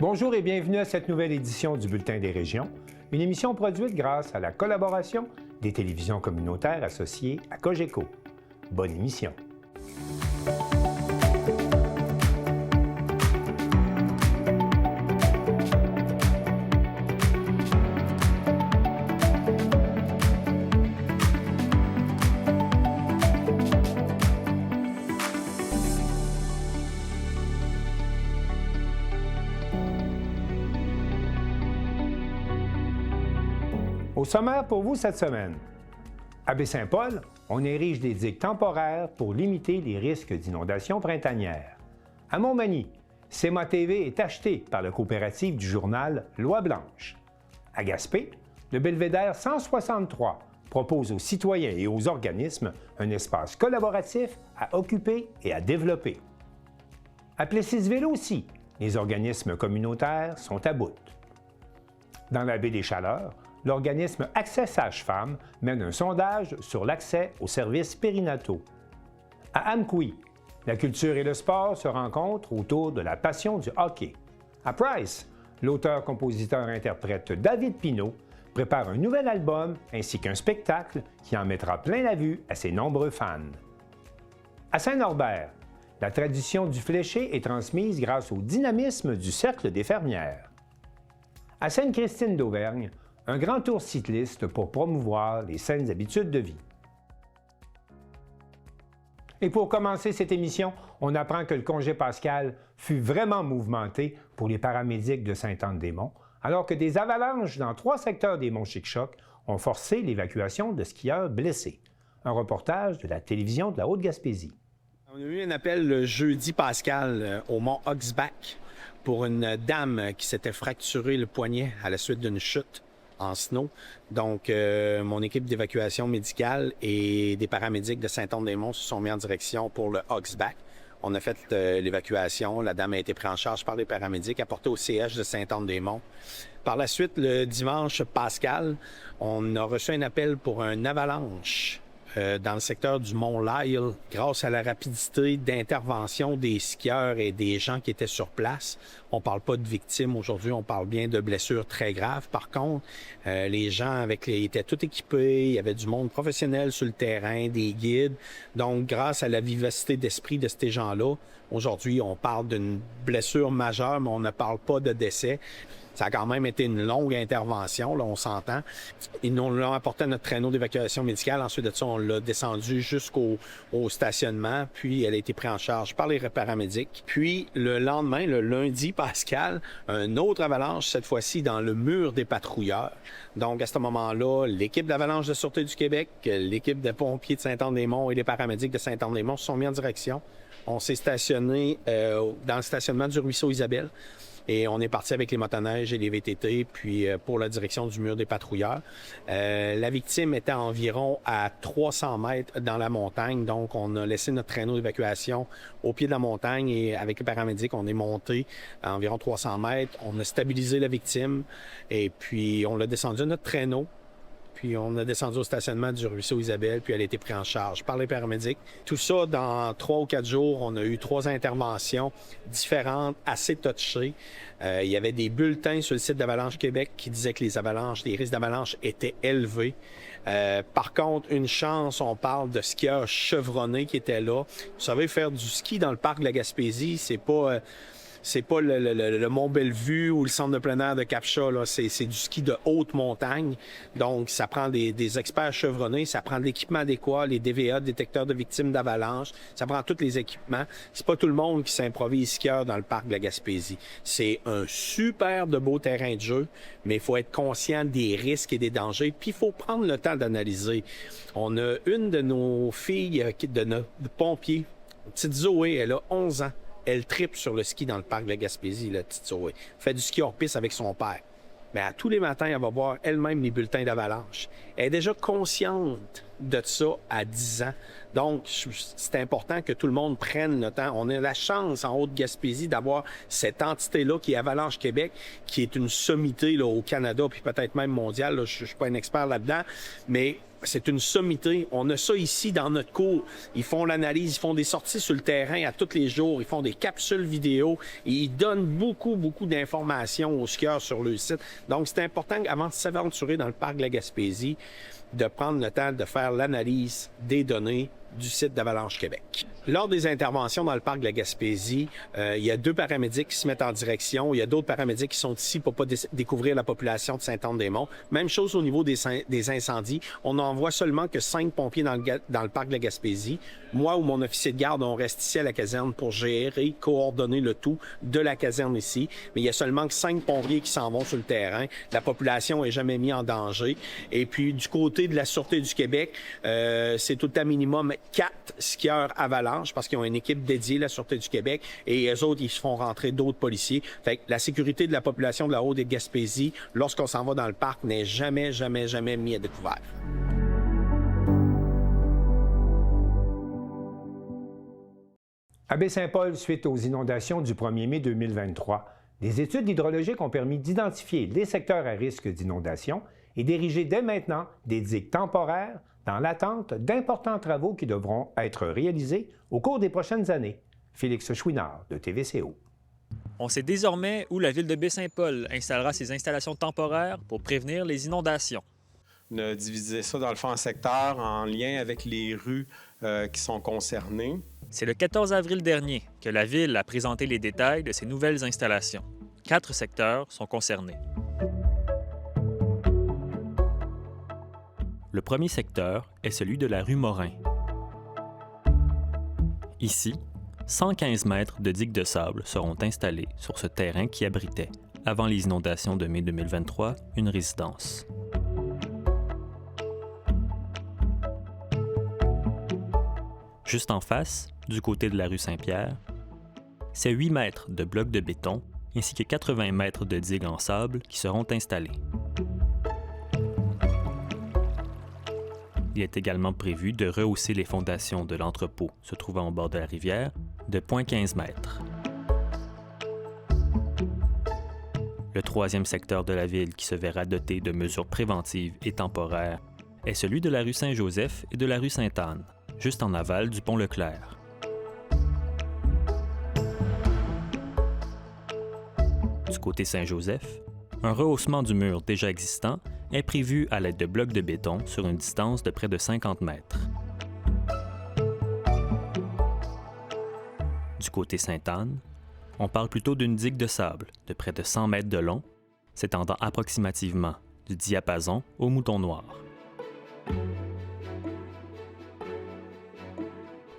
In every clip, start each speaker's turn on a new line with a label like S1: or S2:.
S1: Bonjour et bienvenue à cette nouvelle édition du Bulletin des régions, une émission produite grâce à la collaboration des télévisions communautaires associées à Cogeco. Bonne émission. Au sommaire pour vous cette semaine. À Baie-Saint-Paul, on érige des digues temporaires pour limiter les risques d'inondations printanières. À Montmagny, CEMA TV est acheté par le coopératif du journal Loi Blanche. À Gaspé, le Belvédère 163 propose aux citoyens et aux organismes un espace collaboratif à occuper et à développer. À Plessisville aussi, les organismes communautaires sont à bout. Dans la baie des Chaleurs, l'organisme Accès Sage-Femme mène un sondage sur l'accès aux services périnataux. À Amqui, la culture et le sport se rencontrent autour de la passion du hockey. À Price, l'auteur-compositeur-interprète David Pinault prépare un nouvel album ainsi qu'un spectacle qui en mettra plein la vue à ses nombreux fans. À Saint-Norbert, la tradition du fléché est transmise grâce au dynamisme du Cercle des fermières. À Sainte-Christine d'Auvergne, un grand tour cycliste pour promouvoir les saines habitudes de vie. Et pour commencer cette émission, on apprend que le congé pascal fut vraiment mouvementé pour les paramédics de Sainte-Anne-des-Monts, alors que des avalanches dans 3 secteurs des Monts-Chic-Choc ont forcé l'évacuation de skieurs blessés. Un reportage de la télévision de la Haute-Gaspésie.
S2: On a eu un appel le jeudi pascal au mont Oxback pour une dame qui s'était fracturé le poignet à la suite d'une chute en snow. Donc, mon équipe d'évacuation médicale et des paramédics de Sainte-Anne-des-Monts se sont mis en direction pour le Oxback. On a fait l'évacuation. La dame a été prise en charge par les paramédics, apportée au CH de Sainte-Anne-des-Monts. Par la suite, le dimanche pascal, on a reçu un appel pour une avalanche dans le secteur du mont Lyle, grâce à la rapidité d'intervention des skieurs et des gens qui étaient sur place. On ne parle pas de victimes aujourd'hui, on parle bien de blessures très graves. Par contre, les gens étaient tout équipés, il y avait du monde professionnel sur le terrain, des guides. Donc, grâce à la vivacité d'esprit de ces gens-là, aujourd'hui, on parle d'une blessure majeure, mais on ne parle pas de décès. Ça a quand même été une longue intervention, là, on s'entend. Ils nous l'ont apporté à notre traîneau d'évacuation médicale. Ensuite de ça, on l'a descendu jusqu'au stationnement, puis elle a été prise en charge par les paramédics. Puis le lendemain, le lundi pascal, un autre avalanche, cette fois-ci dans le mur des patrouilleurs. Donc à ce moment-là, l'équipe d'avalanche de Sûreté du Québec, l'équipe de pompiers de Sainte-Anne-des-Monts et les paramédics de Sainte-Anne-des-Monts se sont mis en direction. On s'est stationné dans le stationnement du ruisseau Isabelle. Et on est parti avec les motoneiges et les VTT, puis pour la direction du mur des patrouilleurs. La victime était environ à 300 mètres dans la montagne, donc on a laissé notre traîneau d'évacuation au pied de la montagne et avec les paramédics, on est monté à environ 300 mètres. On a stabilisé la victime et puis on l'a descendu à notre traîneau. Puis on a descendu au stationnement du ruisseau Isabelle, puis elle a été prise en charge par les paramédics. Tout ça, dans 3 ou 4 jours, on a eu 3 interventions différentes, assez touchées. Il y avait des bulletins sur le site d'Avalanche Québec qui disaient que les risques d'avalanche étaient élevés. Par contre, une chance, on parle de skieurs chevronnés qui étaient là. Vous savez, faire du ski dans le parc de la Gaspésie, c'est pas le Mont Bellevue ou le centre de plein air de Cap-Chat, là. C'est du ski de haute montagne. Donc, ça prend des experts chevronnés, ça prend de l'équipement adéquat, les DVA, détecteurs de victimes d'avalanche. Ça prend tous les équipements. C'est pas tout le monde qui s'improvise skieur dans le parc de la Gaspésie. C'est un super de beau terrain de jeu, mais il faut être conscient des risques et des dangers, puis il faut prendre le temps d'analyser. On a une de nos filles, de nos pompiers, petite Zoé, elle a 11 ans. Elle tripe sur le ski dans le parc de la Gaspésie, la petite Zoé. Elle fait du ski hors piste avec son père. Mais à tous les matins, elle va voir elle-même les bulletins d'avalanche. elle est déjà consciente de ça à 10 ans. Donc, c'est important que tout le monde prenne le temps. On a la chance en Haute-Gaspésie d'avoir cette entité-là qui est Avalanche Québec, qui est une sommité là, au Canada, puis peut-être même mondiale. Là, je ne suis pas un expert là-dedans, mais c'est une sommité. On a ça ici dans notre cours. Ils font l'analyse, ils font des sorties sur le terrain à tous les jours, ils font des capsules vidéo et ils donnent beaucoup d'informations aux skieurs sur le site. Donc, c'est important, avant de s'aventurer dans le parc de la Gaspésie, de prendre le temps de faire l'analyse des données du site d'Avalanche Québec. Lors des interventions dans le parc de la Gaspésie, il y a 2 paramédics qui se mettent en direction. Il y a d'autres paramédics qui sont ici pour ne pas découvrir la population de Sainte-Anne-des-Monts. Même chose au niveau des incendies. On n'envoie seulement que 5 pompiers dans le parc de la Gaspésie. Moi ou mon officier de garde, on reste ici à la caserne pour gérer, coordonner le tout de la caserne ici. Mais il y a seulement que 5 pompiers qui s'en vont sur le terrain. La population n'est jamais mise en danger. Et puis, du côté de la Sûreté du Québec, c'est tout à minimum 4 skieurs avalanche parce qu'ils ont une équipe dédiée, la Sûreté du Québec, et eux autres, ils se font rentrer d'autres policiers. Fait que la sécurité de la population de la Haute-Gaspésie, lorsqu'on s'en va dans le parc, n'est jamais mis à découvert.
S1: À Baie-Saint-Paul, suite aux inondations du 1er mai 2023, des études hydrologiques ont permis d'identifier les secteurs à risque d'inondation et d'ériger dès maintenant des digues temporaires dans l'attente d'importants travaux qui devront être réalisés au cours des prochaines années. Félix Chouinard, de TVCO.
S3: On sait désormais où la ville de Baie-Saint-Paul installera ses installations temporaires pour prévenir les inondations.
S4: On a divisé ça, dans le fond, en secteurs en lien avec les rues qui sont concernées.
S3: C'est le 14 avril dernier que la ville a présenté les détails de ces nouvelles installations. 4 secteurs sont concernés. Le premier secteur est celui de la rue Morin. Ici, 115 mètres de digues de sable seront installés sur ce terrain qui abritait, avant les inondations de mai 2023, une résidence. Juste en face, du côté de la rue Saint-Pierre, c'est 8 mètres de blocs de béton ainsi que 80 mètres de digues en sable qui seront installés. Il est également prévu de rehausser les fondations de l'entrepôt se trouvant au bord de la rivière de 0,15 mètres. Le troisième secteur de la ville qui se verra doté de mesures préventives et temporaires est celui de la rue Saint-Joseph et de la rue Sainte-Anne, juste en aval du pont Leclerc. Du côté Saint-Joseph, un rehaussement du mur déjà existant est prévu à l'aide de blocs de béton sur une distance de près de 50 mètres. Du côté Sainte-Anne, on parle plutôt d'une digue de sable de près de 100 mètres de long, s'étendant approximativement du diapason au Mouton Noir.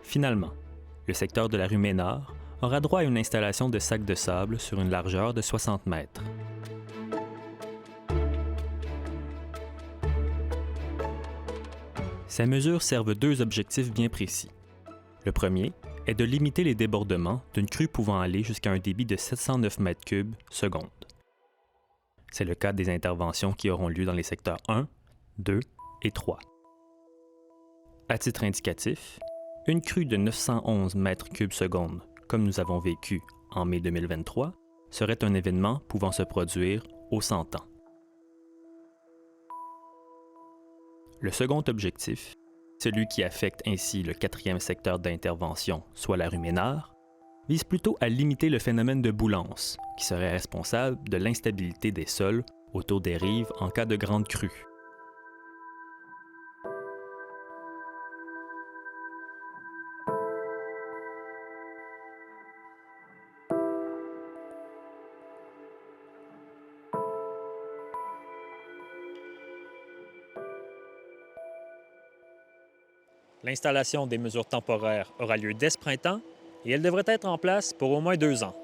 S3: Finalement, le secteur de la rue Ménard aura droit à une installation de sacs de sable sur une largeur de 60 mètres. Ces mesures servent 2 objectifs bien précis. Le premier est de limiter les débordements d'une crue pouvant aller jusqu'à un débit de 709 mètres cubes seconde. C'est le cas des interventions qui auront lieu dans les secteurs 1, 2 et 3. À titre indicatif, une crue de 911 mètres cubes seconde, comme nous avons vécu en mai 2023, serait un événement pouvant se produire au 100 ans. Le second objectif, celui qui affecte ainsi le 4e secteur d'intervention, soit la rue Ménard, vise plutôt à limiter le phénomène de boulance, qui serait responsable de l'instabilité des sols autour des rives en cas de grande crue. L'installation des mesures temporaires aura lieu dès ce printemps et elle devrait être en place pour au moins 2 ans.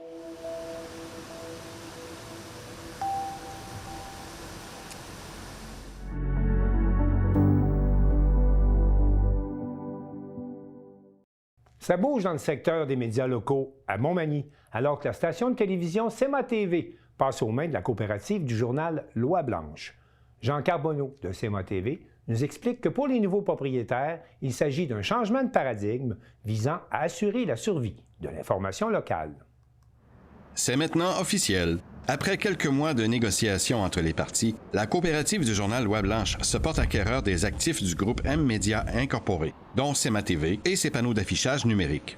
S1: Ça bouge dans le secteur des médias locaux à Montmagny, alors que la station de télévision CEMA TV passe aux mains de la coopérative du journal Loi Blanche. Jean Carbonneau de CEMA TV nous explique que pour les nouveaux propriétaires, il s'agit d'un changement de paradigme visant à assurer la survie de l'information locale.
S5: C'est maintenant officiel. Après quelques mois de négociations entre les parties, la coopérative du journal Loi Blanche se porte acquéreur des actifs du groupe M-Média Incorporé, dont CEMA-TV et ses panneaux d'affichage numérique.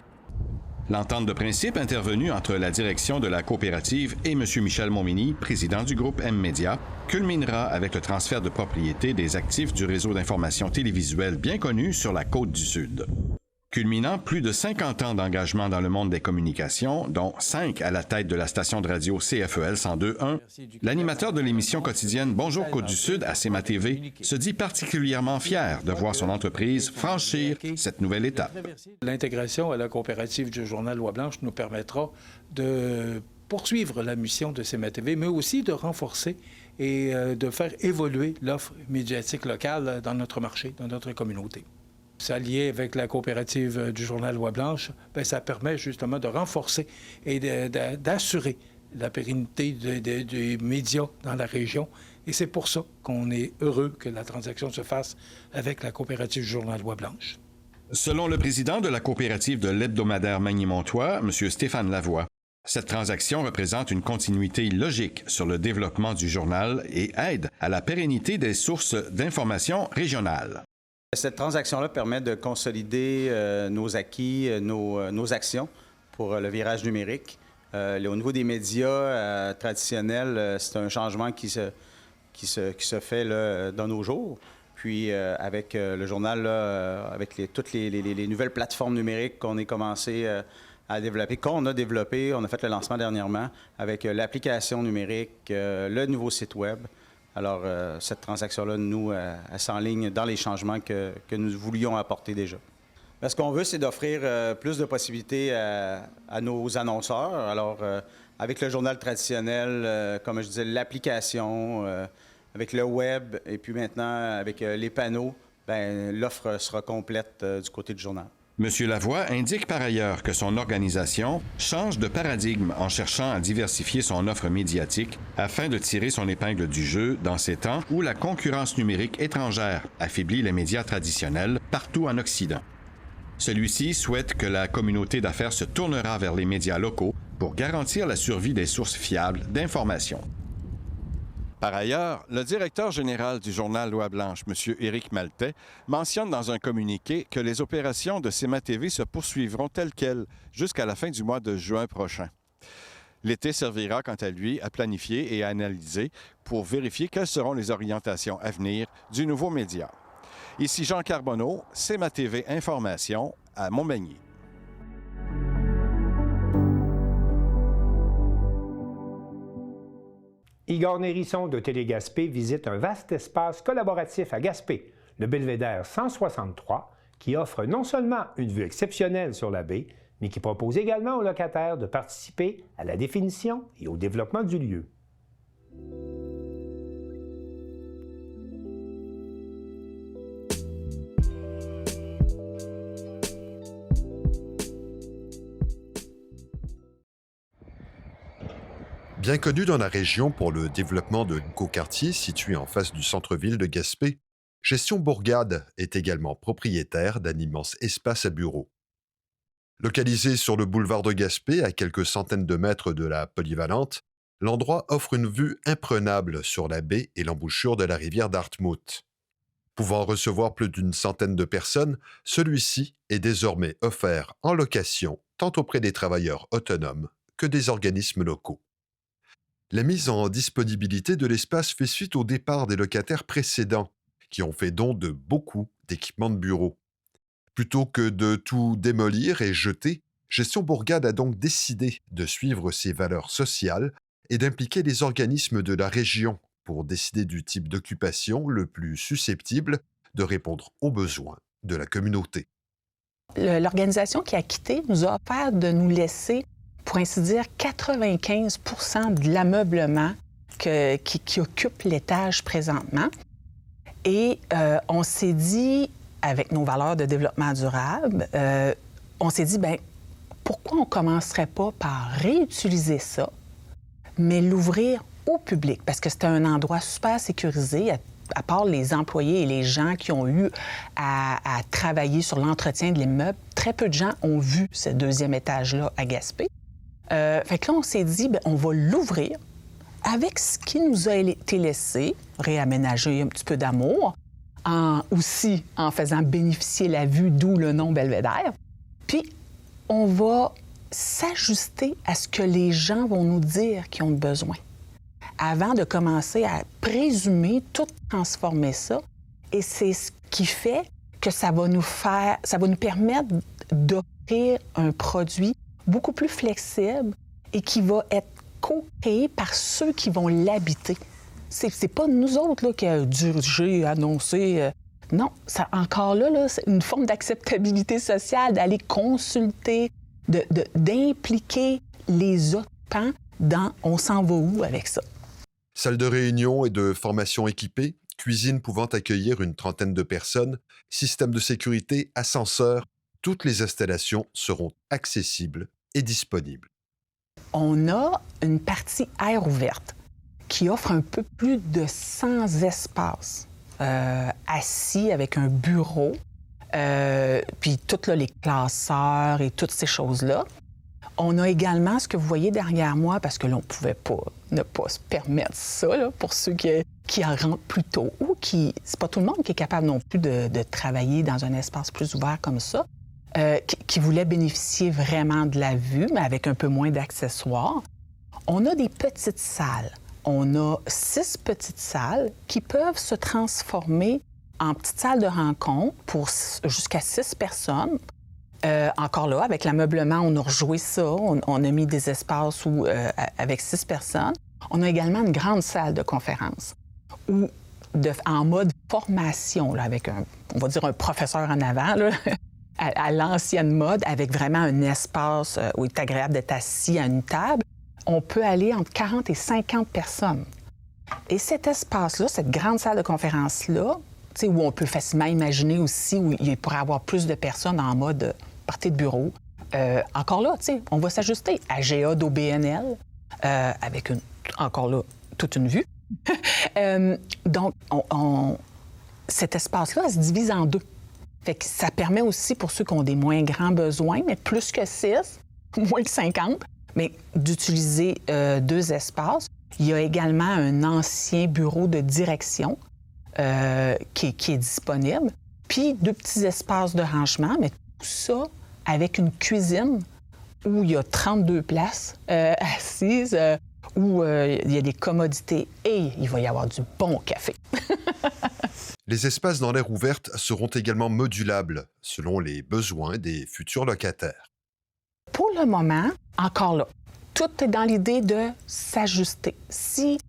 S5: L'entente de principe intervenue entre la direction de la coopérative et M. Michel Montminy, président du groupe M-Média, culminera avec le transfert de propriété des actifs du réseau d'information télévisuelle bien connu sur la Côte-du-Sud. Culminant plus de 50 ans d'engagement dans le monde des communications, dont 5 à la tête de la station de radio CFEL 102.1, l'animateur de l'émission quotidienne Bonjour Côte-du-Sud à CEMA-TV se dit particulièrement fier de voir son entreprise franchir cette nouvelle étape.
S6: L'intégration à la coopérative du journal Loi Blanche nous permettra de poursuivre la mission de CEMA-TV, mais aussi de renforcer et de faire évoluer l'offre médiatique locale dans notre marché, dans notre communauté. S'allier avec la coopérative du journal Loi Blanche, bien, ça permet justement de renforcer et d'assurer la pérennité des médias dans la région. Et c'est pour ça qu'on est heureux que la transaction se fasse avec la coopérative du journal Loi Blanche.
S5: Selon le président de la coopérative de l'hebdomadaire Magny-Montois, M. Stéphane Lavoie, cette transaction représente une continuité logique sur le développement du journal et aide à la pérennité des sources d'information régionales.
S7: Cette transaction-là permet de consolider nos acquis, nos actions pour le virage numérique. Au niveau des médias traditionnels, c'est un changement qui se fait là, dans nos jours. Puis avec le journal, là, avec toutes les nouvelles plateformes numériques qu'on a commencé à développer, qu'on a développé, on a fait le lancement dernièrement avec l'application numérique, le nouveau site web. Alors, cette transaction-là, nous, elle s'enligne dans les changements que nous voulions apporter déjà. Ce qu'on veut, c'est d'offrir plus de possibilités à nos annonceurs. Alors, avec le journal traditionnel, comme je disais, l'application, avec le web et puis maintenant avec les panneaux, bien, l'offre sera complète du côté du journal.
S5: M. Lavoie indique par ailleurs que son organisation change de paradigme en cherchant à diversifier son offre médiatique afin de tirer son épingle du jeu dans ces temps où la concurrence numérique étrangère affaiblit les médias traditionnels partout en Occident. Celui-ci souhaite que la communauté d'affaires se tournera vers les médias locaux pour garantir la survie des sources fiables d'information. Par ailleurs, le directeur général du journal Loi Blanche, M. Éric Maltais, mentionne dans un communiqué que les opérations de CEMA-TV se poursuivront telles quelles jusqu'à la fin du mois de juin prochain. L'été servira, quant à lui, à planifier et à analyser pour vérifier quelles seront les orientations à venir du nouveau média. Ici Jean Carbonneau, CEMA-TV Information à Montmagny.
S1: Igor Nérisson de Télé-Gaspé visite un vaste espace collaboratif à Gaspé, le Belvédère 163, qui offre non seulement une vue exceptionnelle sur la baie, mais qui propose également aux locataires de participer à la définition et au développement du lieu.
S8: Bien connu dans la région pour le développement de l'écoquartier situé en face du centre-ville de Gaspé, Gestion Bourgade est également propriétaire d'un immense espace à bureaux. Localisé sur le boulevard de Gaspé, à quelques centaines de mètres de la polyvalente, l'endroit offre une vue imprenable sur la baie et l'embouchure de la rivière Dartmouth. Pouvant recevoir plus d'une centaine de personnes, celui-ci est désormais offert en location tant auprès des travailleurs autonomes que des organismes locaux. La mise en disponibilité de l'espace fait suite au départ des locataires précédents, qui ont fait don de beaucoup d'équipements de bureau. Plutôt que de tout démolir et jeter, Gestion Bourgade a donc décidé de suivre ses valeurs sociales et d'impliquer les organismes de la région pour décider du type d'occupation le plus susceptible de répondre aux besoins de la communauté.
S9: L'organisation qui a quitté nous a offert de nous laisser, pour ainsi dire, 95 % de l'ameublement qui occupe l'étage présentement. Et on s'est dit, avec nos valeurs de développement durable, on s'est dit, bien, pourquoi on ne commencerait pas par réutiliser ça, mais l'ouvrir au public? Parce que c'était un endroit super sécurisé. Il y a à part les employés et les gens qui ont eu à travailler sur l'entretien de l'immeuble, très peu de gens ont vu ce deuxième étage-là à Gaspé. Fait que là, on s'est dit, bien, on va l'ouvrir avec ce qui nous a été laissé, réaménager un petit peu d'amour, aussi en faisant bénéficier la vue, d'où le nom Belvédère. Puis, on va s'ajuster à ce que les gens vont nous dire qu'ils ont besoin, avant de commencer à présumer, tout transformer ça. Et c'est ce qui fait que ça va nous permettre d'offrir un produit beaucoup plus flexible et qui va être co-créé par ceux qui vont l'habiter. C'est pas nous autres là, qui a dirigé, annoncé. Non, ça, encore là, c'est une forme d'acceptabilité sociale, d'aller consulter, d'impliquer les occupants dans « on s'en va où avec ça ».
S8: Salle de réunion et de formation équipée, cuisine pouvant accueillir une trentaine de personnes, système de sécurité, ascenseur, toutes les installations seront accessibles et disponibles.
S9: On a une partie air ouverte qui offre un peu plus de 100 espaces assis avec un bureau, puis toutes les classeurs et toutes ces choses-là. On a également ce que vous voyez derrière moi, parce que là, on ne pouvait pas ne pas se permettre ça, là, pour ceux qui en rentrent plus tôt ou qui... C'est pas tout le monde qui est capable non plus de travailler dans un espace plus ouvert comme ça, qui voulait bénéficier vraiment de la vue, mais avec un peu moins d'accessoires. On a des petites salles. On a 6 petites salles qui peuvent se transformer en petites salles de rencontre pour jusqu'à 6 personnes. Encore là, avec l'ameublement, on a rejoué ça. On a mis des espaces avec 6 personnes. On a également une grande salle de conférence en mode formation, là, avec on va dire un professeur en avant, là, à l'ancienne mode, avec vraiment un espace où il est agréable d'être assis à une table. On peut aller entre 40 et 50 personnes. Et cet espace-là, cette grande salle de conférence-là, où on peut facilement imaginer aussi où il pourrait y avoir plus de personnes en mode partie de bureau. Encore là, on va s'ajuster à GA d'OBNL avec encore là, toute une vue. Donc, cet espace-là, se divise en 2. Fait que ça permet aussi, pour ceux qui ont des moins grands besoins, mais plus que 6, moins que 50, mais d'utiliser 2 espaces. Il y a également un ancien bureau de direction qui est disponible, puis 2 petits espaces de rangement, mais tout ça avec une cuisine où il y a 32 places assises, où il y a des commodités et il va y avoir du bon café.
S8: Les espaces dans l'air ouverte seront également modulables selon les besoins des futurs locataires.
S9: Pour le moment, encore là, tout est dans l'idée de s'ajuster. Si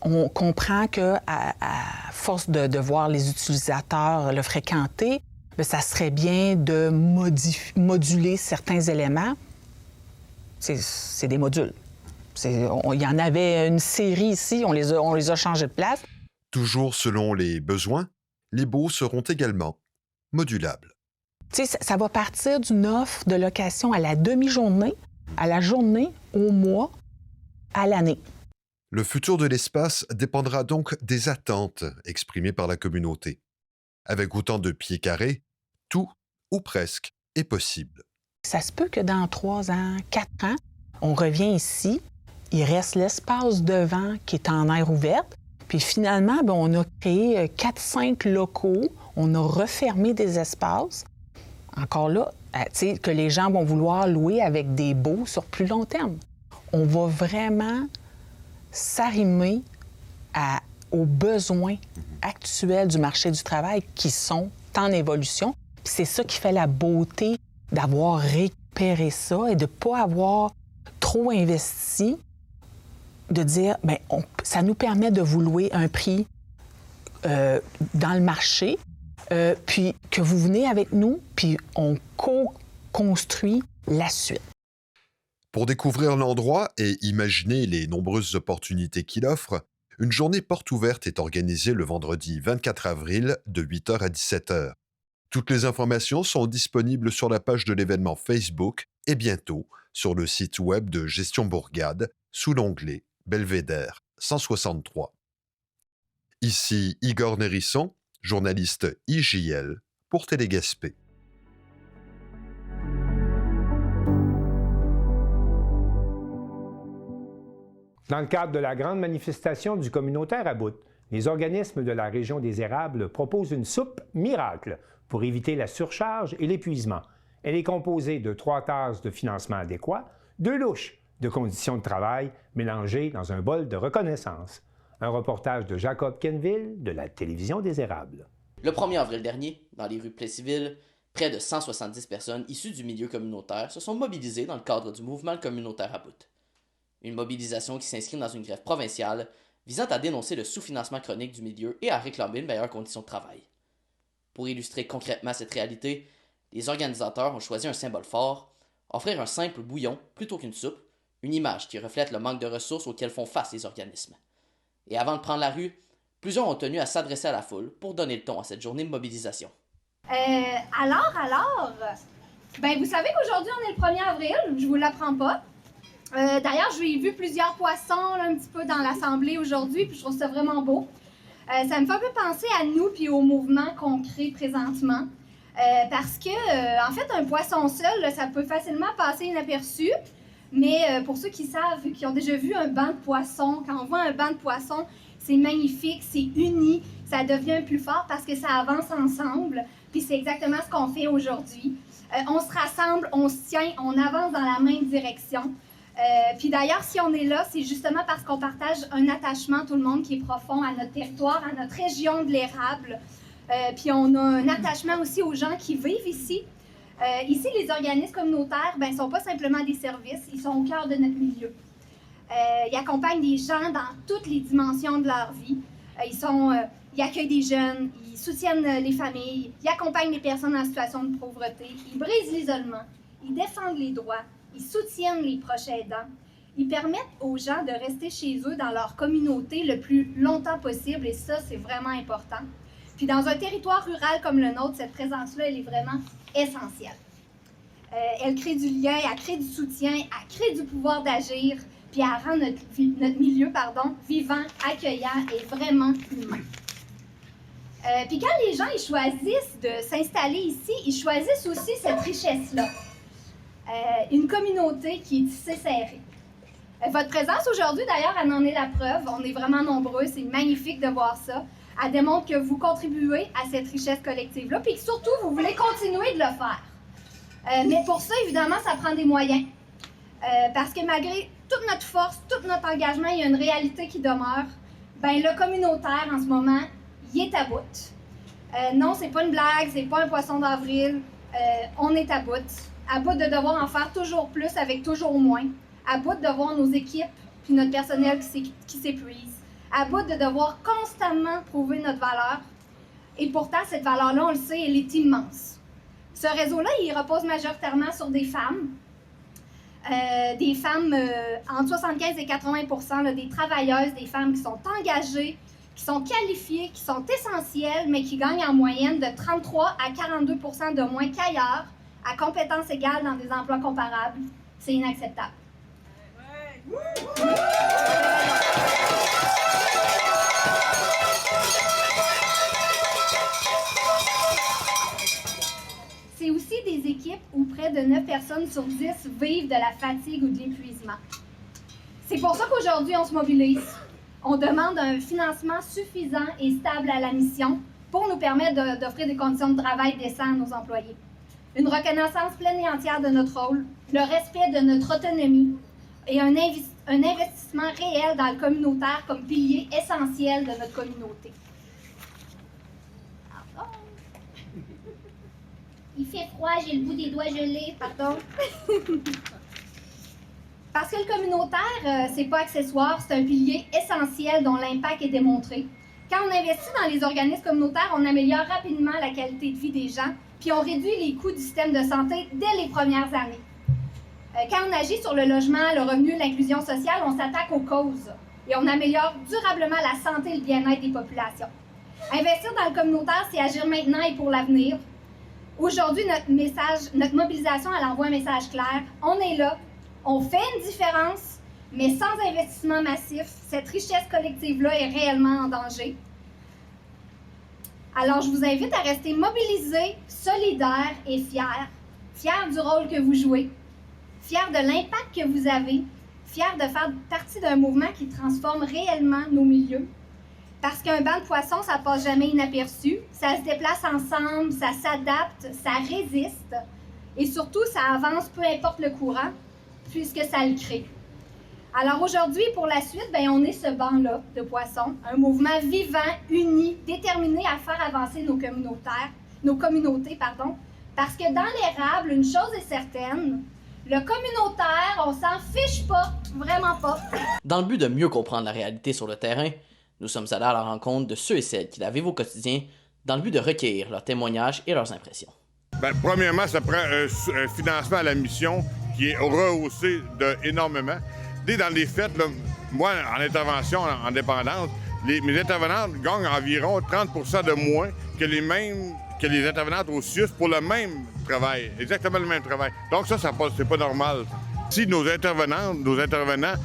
S9: on comprend qu'à force de voir les utilisateurs le fréquenter, bien, ça serait bien de moduler certains éléments. C'est des modules. Il y en avait une série ici, on les a changés de place.
S8: Toujours selon les besoins, les baux seront également modulables.
S9: Ça va partir d'une offre de location à la demi-journée, à la journée, au mois, à l'année.
S8: Le futur de l'espace dépendra donc des attentes exprimées par la communauté. Avec autant de pieds carrés, tout, ou presque, est possible.
S9: Ça se peut que dans 3 ans, 4 ans, on revient ici, il reste l'espace devant qui est en air ouverte, puis finalement, bien, on a créé 4-5 locaux, on a refermé des espaces. Encore là, que les gens vont vouloir louer avec des baux sur plus long terme. On va vraiment s'arrimer aux besoins actuels du marché du travail qui sont en évolution. Puis c'est ça qui fait la beauté d'avoir récupéré ça et de ne pas avoir trop investi, de dire, bien, ça nous permet de vous louer un prix dans le marché, puis que vous venez avec nous, puis on co-construit la suite.
S8: Pour découvrir l'endroit et imaginer les nombreuses opportunités qu'il offre, une journée porte ouverte est organisée le vendredi 24 avril de 8h à 17h. Toutes les informations sont disponibles sur la page de l'événement Facebook et bientôt sur le site web de Gestion Bourgade sous l'onglet Belvédère 163. Ici Igor Nérisson, journaliste IJL pour Télégaspé.
S1: Dans le cadre de la grande manifestation du communautaire à Bout, les organismes de la région des Érables proposent une soupe miracle pour éviter la surcharge et l'épuisement. Elle est composée de 3 tasses de financement adéquat, 2 louches de conditions de travail mélangées dans un bol de reconnaissance. Un reportage de Jacob Kenville de la Télévision des Érables.
S10: Le 1er avril dernier, dans les rues Plessisville, près de 170 personnes issues du milieu communautaire se sont mobilisées dans le cadre du mouvement communautaire à Bout. Une mobilisation qui s'inscrit dans une grève provinciale visant à dénoncer le sous-financement chronique du milieu et à réclamer une meilleure condition de travail. Pour illustrer concrètement cette réalité, les organisateurs ont choisi un symbole fort, offrir un simple bouillon plutôt qu'une soupe, une image qui reflète le manque de ressources auxquelles font face les organismes. Et avant de prendre la rue, plusieurs ont tenu à s'adresser à la foule pour donner le ton à cette journée de mobilisation.
S11: Ben vous savez qu'aujourd'hui on est le 1er avril, je vous l'apprends pas. D'ailleurs, j'ai vu plusieurs poissons là, un petit peu dans l'Assemblée aujourd'hui, puis je trouve ça vraiment beau. Ça me fait un peu penser à nous puis au mouvement qu'on crée présentement. Parce que, en fait, un poisson seul, là, ça peut facilement passer inaperçu. Mais pour ceux qui savent, qui ont déjà vu un banc de poissons, quand on voit un banc de poissons, c'est magnifique, c'est uni, ça devient plus fort parce que ça avance ensemble. Puis c'est exactement ce qu'on fait aujourd'hui. On se rassemble, on se tient, on avance dans la même direction. Puis d'ailleurs, si on est là, c'est justement parce qu'on partage un attachement, tout le monde, qui est profond à notre territoire, à notre région de l'érable. Puis on a un attachement aussi aux gens qui vivent ici. Ici, les organismes communautaires ne sont pas simplement des services, ils sont au cœur de notre milieu. Ils accompagnent des gens dans toutes les dimensions de leur vie. Ils accueillent des jeunes, ils soutiennent les familles, ils accompagnent les personnes en situation de pauvreté, ils brisent l'isolement, ils défendent les droits, ils soutiennent les proches aidants. Ils permettent aux gens de rester chez eux dans leur communauté le plus longtemps possible et ça, c'est vraiment important. Puis dans un territoire rural comme le nôtre, cette présence-là, elle est vraiment essentielle. Elle crée du lien, elle crée du soutien, elle crée du pouvoir d'agir, puis elle rend notre milieu vivant, accueillant et vraiment humain. Puis quand les gens ils choisissent de s'installer ici, ils choisissent aussi cette richesse-là. Une communauté qui est tissée serrée. Votre présence aujourd'hui, d'ailleurs, elle en est la preuve. On est vraiment nombreux, c'est magnifique de voir ça. Elle démontre que vous contribuez à cette richesse collective-là, puis que surtout, vous voulez continuer de le faire. Mais pour ça, évidemment, ça prend des moyens. Parce que malgré toute notre force, tout notre engagement, il y a une réalité qui demeure. Ben, le communautaire, en ce moment, il est à bout. Non, c'est pas une blague, c'est pas un poisson d'avril. On est à bout. À bout de devoir en faire toujours plus avec toujours moins. À bout de voir nos équipes puis notre personnel qui s'épuise. À bout de devoir constamment prouver notre valeur. Et pourtant, cette valeur-là, on le sait, elle est immense. Ce réseau-là, il repose majoritairement sur des femmes. Entre 75 et 80 là, des travailleuses, des femmes qui sont engagées, qui sont qualifiées, qui sont essentielles, mais qui gagnent en moyenne de 33 à 42 de moins qu'ailleurs, à compétences égales dans des emplois comparables. C'est inacceptable. C'est aussi des équipes où près de 9 personnes sur 10 vivent de la fatigue ou de l'épuisement. C'est pour ça qu'aujourd'hui, on se mobilise. On demande un financement suffisant et stable à la mission pour nous permettre d'offrir des conditions de travail décentes à nos employés. Une reconnaissance pleine et entière de notre rôle, le respect de notre autonomie et un investissement réel dans le communautaire comme pilier essentiel de notre communauté. Pardon. Il fait froid, j'ai le bout des doigts gelés, pardon. Parce que le communautaire, c'est pas accessoire, c'est un pilier essentiel dont l'impact est démontré. Quand on investit dans les organismes communautaires, on améliore rapidement la qualité de vie des gens, puis on réduit les coûts du système de santé dès les premières années. Quand on agit sur le logement, le revenu, l'inclusion sociale, on s'attaque aux causes et on améliore durablement la santé et le bien-être des populations. Investir dans le communautaire, c'est agir maintenant et pour l'avenir. Aujourd'hui, notre mobilisation, elle envoie un message clair. On est là, on fait une différence, mais sans investissement massif, cette richesse collective-là est réellement en danger. Alors, je vous invite à rester mobilisés, solidaires et fiers. Fiers du rôle que vous jouez, fiers de l'impact que vous avez, fiers de faire partie d'un mouvement qui transforme réellement nos milieux. Parce qu'un banc de poissons, ça passe jamais inaperçu. Ça se déplace ensemble, ça s'adapte, ça résiste. Et surtout, ça avance peu importe le courant, puisque ça le crée. Alors aujourd'hui, pour la suite, on est ce banc-là de poissons, un mouvement vivant, uni, déterminé à faire avancer nos communautés, parce que dans l'érable, une chose est certaine, le communautaire, on s'en fiche pas, vraiment pas.
S10: Dans le but de mieux comprendre la réalité sur le terrain, nous sommes allés à la rencontre de ceux et celles qui la vivent au quotidien dans le but de recueillir leurs témoignages et leurs impressions.
S12: Premièrement, ça prend un financement à la mission qui est rehaussé énormément. Dès dans les faits, là, moi, en intervention en dépendance, mes intervenantes gagnent environ 30 % de moins que les intervenantes au CIUS pour le même travail, exactement le même travail. Donc ça passe, c'est pas normal. Si nos intervenants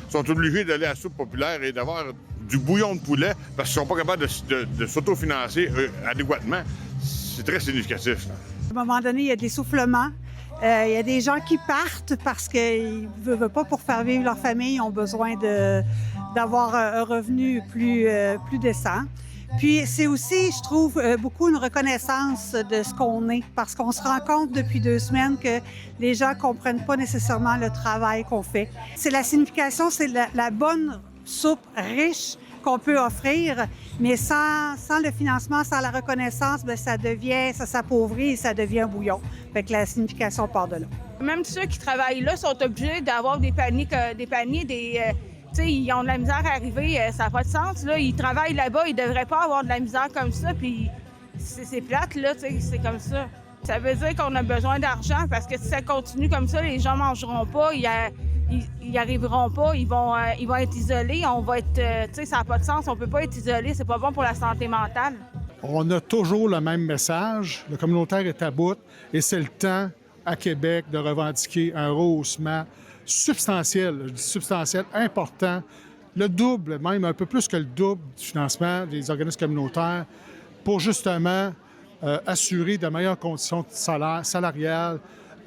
S12: sont obligés d'aller à la soupe populaire et d'avoir du bouillon de poulet parce qu'ils sont pas capables de s'autofinancer adéquatement, c'est très significatif.
S13: À un moment donné, il y a de l'essoufflement. Il y a des gens qui partent parce qu'ils ne veulent pas pour faire vivre leur famille, ils ont besoin d'avoir un revenu plus décent. Puis c'est aussi, je trouve, beaucoup une reconnaissance de ce qu'on est, parce qu'on se rend compte depuis 2 semaines que les gens ne comprennent pas nécessairement le travail qu'on fait. C'est la signification, c'est la bonne soupe riche qu'on peut offrir, mais sans le financement, sans la reconnaissance, ça s'appauvrit et ça devient un bouillon. Fait que la signification part de là.
S14: Même ceux qui travaillent là sont obligés d'avoir des paniers, ils ont de la misère à arriver, ça n'a pas de sens. Là. Ils travaillent là-bas, ils ne devraient pas avoir de la misère comme ça, puis c'est plate, là, c'est comme ça. Ça veut dire qu'on a besoin d'argent, parce que si ça continue comme ça, les gens ne mangeront pas, ils arriveront pas, ils vont être isolés, on va être, ça n'a pas de sens, on peut pas être isolé, c'est pas bon pour la santé mentale.
S15: On a toujours le même message, le communautaire est à bout et c'est le temps à Québec de revendiquer un rehaussement substantiel, je dis substantiel, important, le double, même un peu plus que le double du financement des organismes communautaires pour justement assurer de meilleures conditions salariales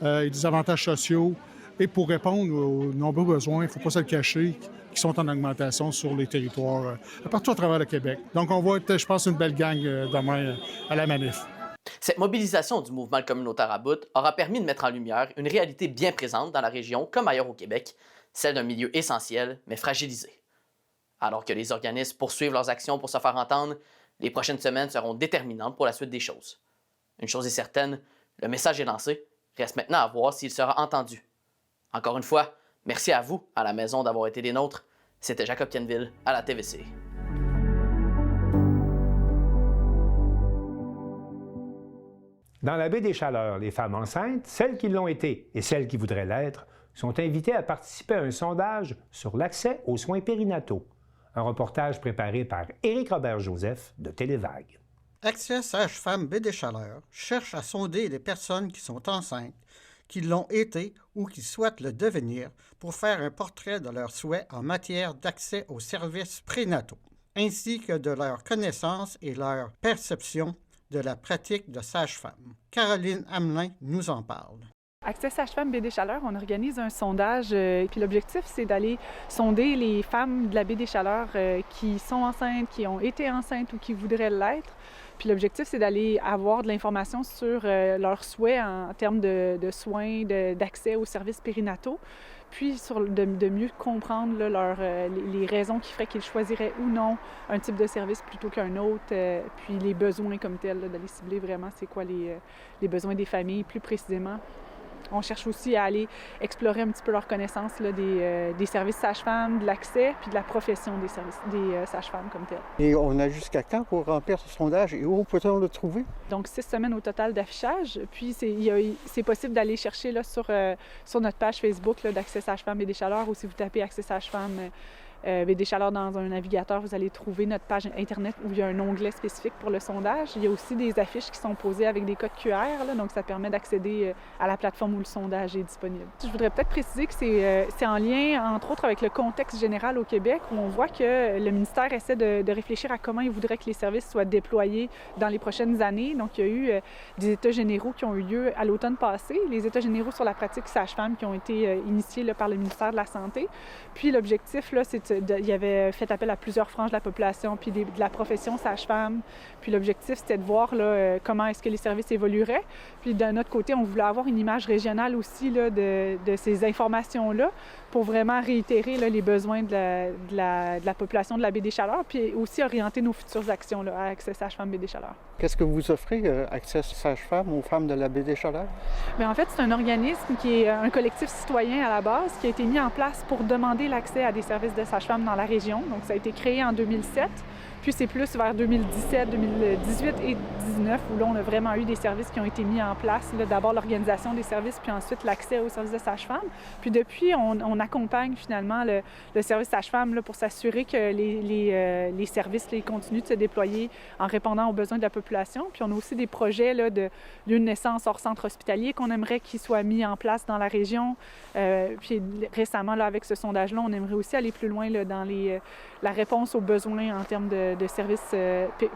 S15: et des avantages sociaux et pour répondre aux nombreux besoins, il ne faut pas se le cacher, qui sont en augmentation sur les territoires partout à travers le Québec. Donc on va être, je pense, une belle gang demain à la manif.
S10: Cette mobilisation du mouvement communautaire à bout aura permis de mettre en lumière une réalité bien présente dans la région comme ailleurs au Québec, celle d'un milieu essentiel mais fragilisé. Alors que les organismes poursuivent leurs actions pour se faire entendre, les prochaines semaines seront déterminantes pour la suite des choses. Une chose est certaine, le message est lancé, reste maintenant à voir s'il sera entendu. Encore une fois, merci à vous, à la maison, d'avoir été des nôtres. C'était Jacob Tienneville à la TVC.
S1: Dans la baie des Chaleurs, les femmes enceintes, celles qui l'ont été et celles qui voudraient l'être, sont invitées à participer à un sondage sur l'accès aux soins périnataux. Un reportage préparé par Éric Robert-Joseph de Télévague.
S16: Accès Sage-Femme Baie des Chaleurs cherche à sonder les personnes qui sont enceintes, qui l'ont été ou qui souhaitent le devenir pour faire un portrait de leurs souhaits en matière d'accès aux services prénataux, ainsi que de leur connaissance et leur perception de la pratique de sage-femme. Caroline Hamelin nous en parle.
S17: Accès Sage-Femme Baie des Chaleurs, on organise un sondage, puis l'objectif, c'est d'aller sonder les femmes de la Baie des Chaleurs qui sont enceintes, qui ont été enceintes ou qui voudraient l'être. Puis l'objectif, c'est d'aller avoir de l'information sur leurs souhaits en termes de soins, d'accès aux services périnataux, puis de mieux comprendre là, les raisons qui feraient qu'ils choisiraient ou non un type de service plutôt qu'un autre, puis les besoins comme tels, là, d'aller cibler vraiment c'est quoi les besoins des familles plus précisément. On cherche aussi à aller explorer un petit peu leur connaissance là, des services sages-femmes, de l'accès, puis de la profession des sages-femmes comme telles.
S16: Et on a jusqu'à quand pour remplir ce sondage et où peut-on le trouver?
S17: Donc 6 semaines au total d'affichage, puis c'est possible d'aller chercher là, sur notre page Facebook d'Accès Sage-Femme Baie des Chaleurs ou si vous tapez Accès Sage-Femme BD Chaleur dans un navigateur, vous allez trouver notre page Internet où il y a un onglet spécifique pour le sondage. Il y a aussi des affiches qui sont posées avec des codes QR, là, donc ça permet d'accéder à la plateforme où le sondage est disponible. Je voudrais peut-être préciser que c'est en lien, entre autres, avec le contexte général au Québec, où on voit que le ministère essaie de réfléchir à comment il voudrait que les services soient déployés dans les prochaines années. Donc, il y a eu des États généraux qui ont eu lieu à l'automne passé, les États généraux sur la pratique sage-femme qui ont été initiés là, par le ministère de la Santé. Puis l'objectif, là, il y avait fait appel à plusieurs franges de la population, puis de la profession sage-femme. Puis l'objectif, c'était de voir là, comment est-ce que les services évolueraient. Puis d'un autre côté, on voulait avoir une image régionale aussi là, de ces informations-là pour vraiment réitérer là, les besoins de la population de la baie des Chaleurs, puis aussi orienter nos futures actions là, à Accès Sage-Femme Baie des Chaleurs.
S16: Qu'est-ce que vous offrez, Accès Sage-Femme, aux femmes de la baie des Chaleurs?
S17: Bien, en fait, c'est un organisme qui est un collectif citoyen à la base qui a été mis en place pour demander l'accès à des services de sage-femme dans la région. Donc, ça a été créé en 2007. Puis c'est plus vers 2017, 2018 et 2019 où là, on a vraiment eu des services qui ont été mis en place. D'abord l'organisation des services, puis ensuite l'accès aux services de sage-femme. Puis depuis, on accompagne finalement le service sage-femme là, pour s'assurer que les services continuent de se déployer en répondant aux besoins de la population. Puis on a aussi des projets là, de lieux de naissance hors centre hospitalier qu'on aimerait qu'ils soient mis en place dans la région. Puis récemment, là, avec ce sondage-là, on aimerait aussi aller plus loin là, dans la réponse aux besoins en termes de services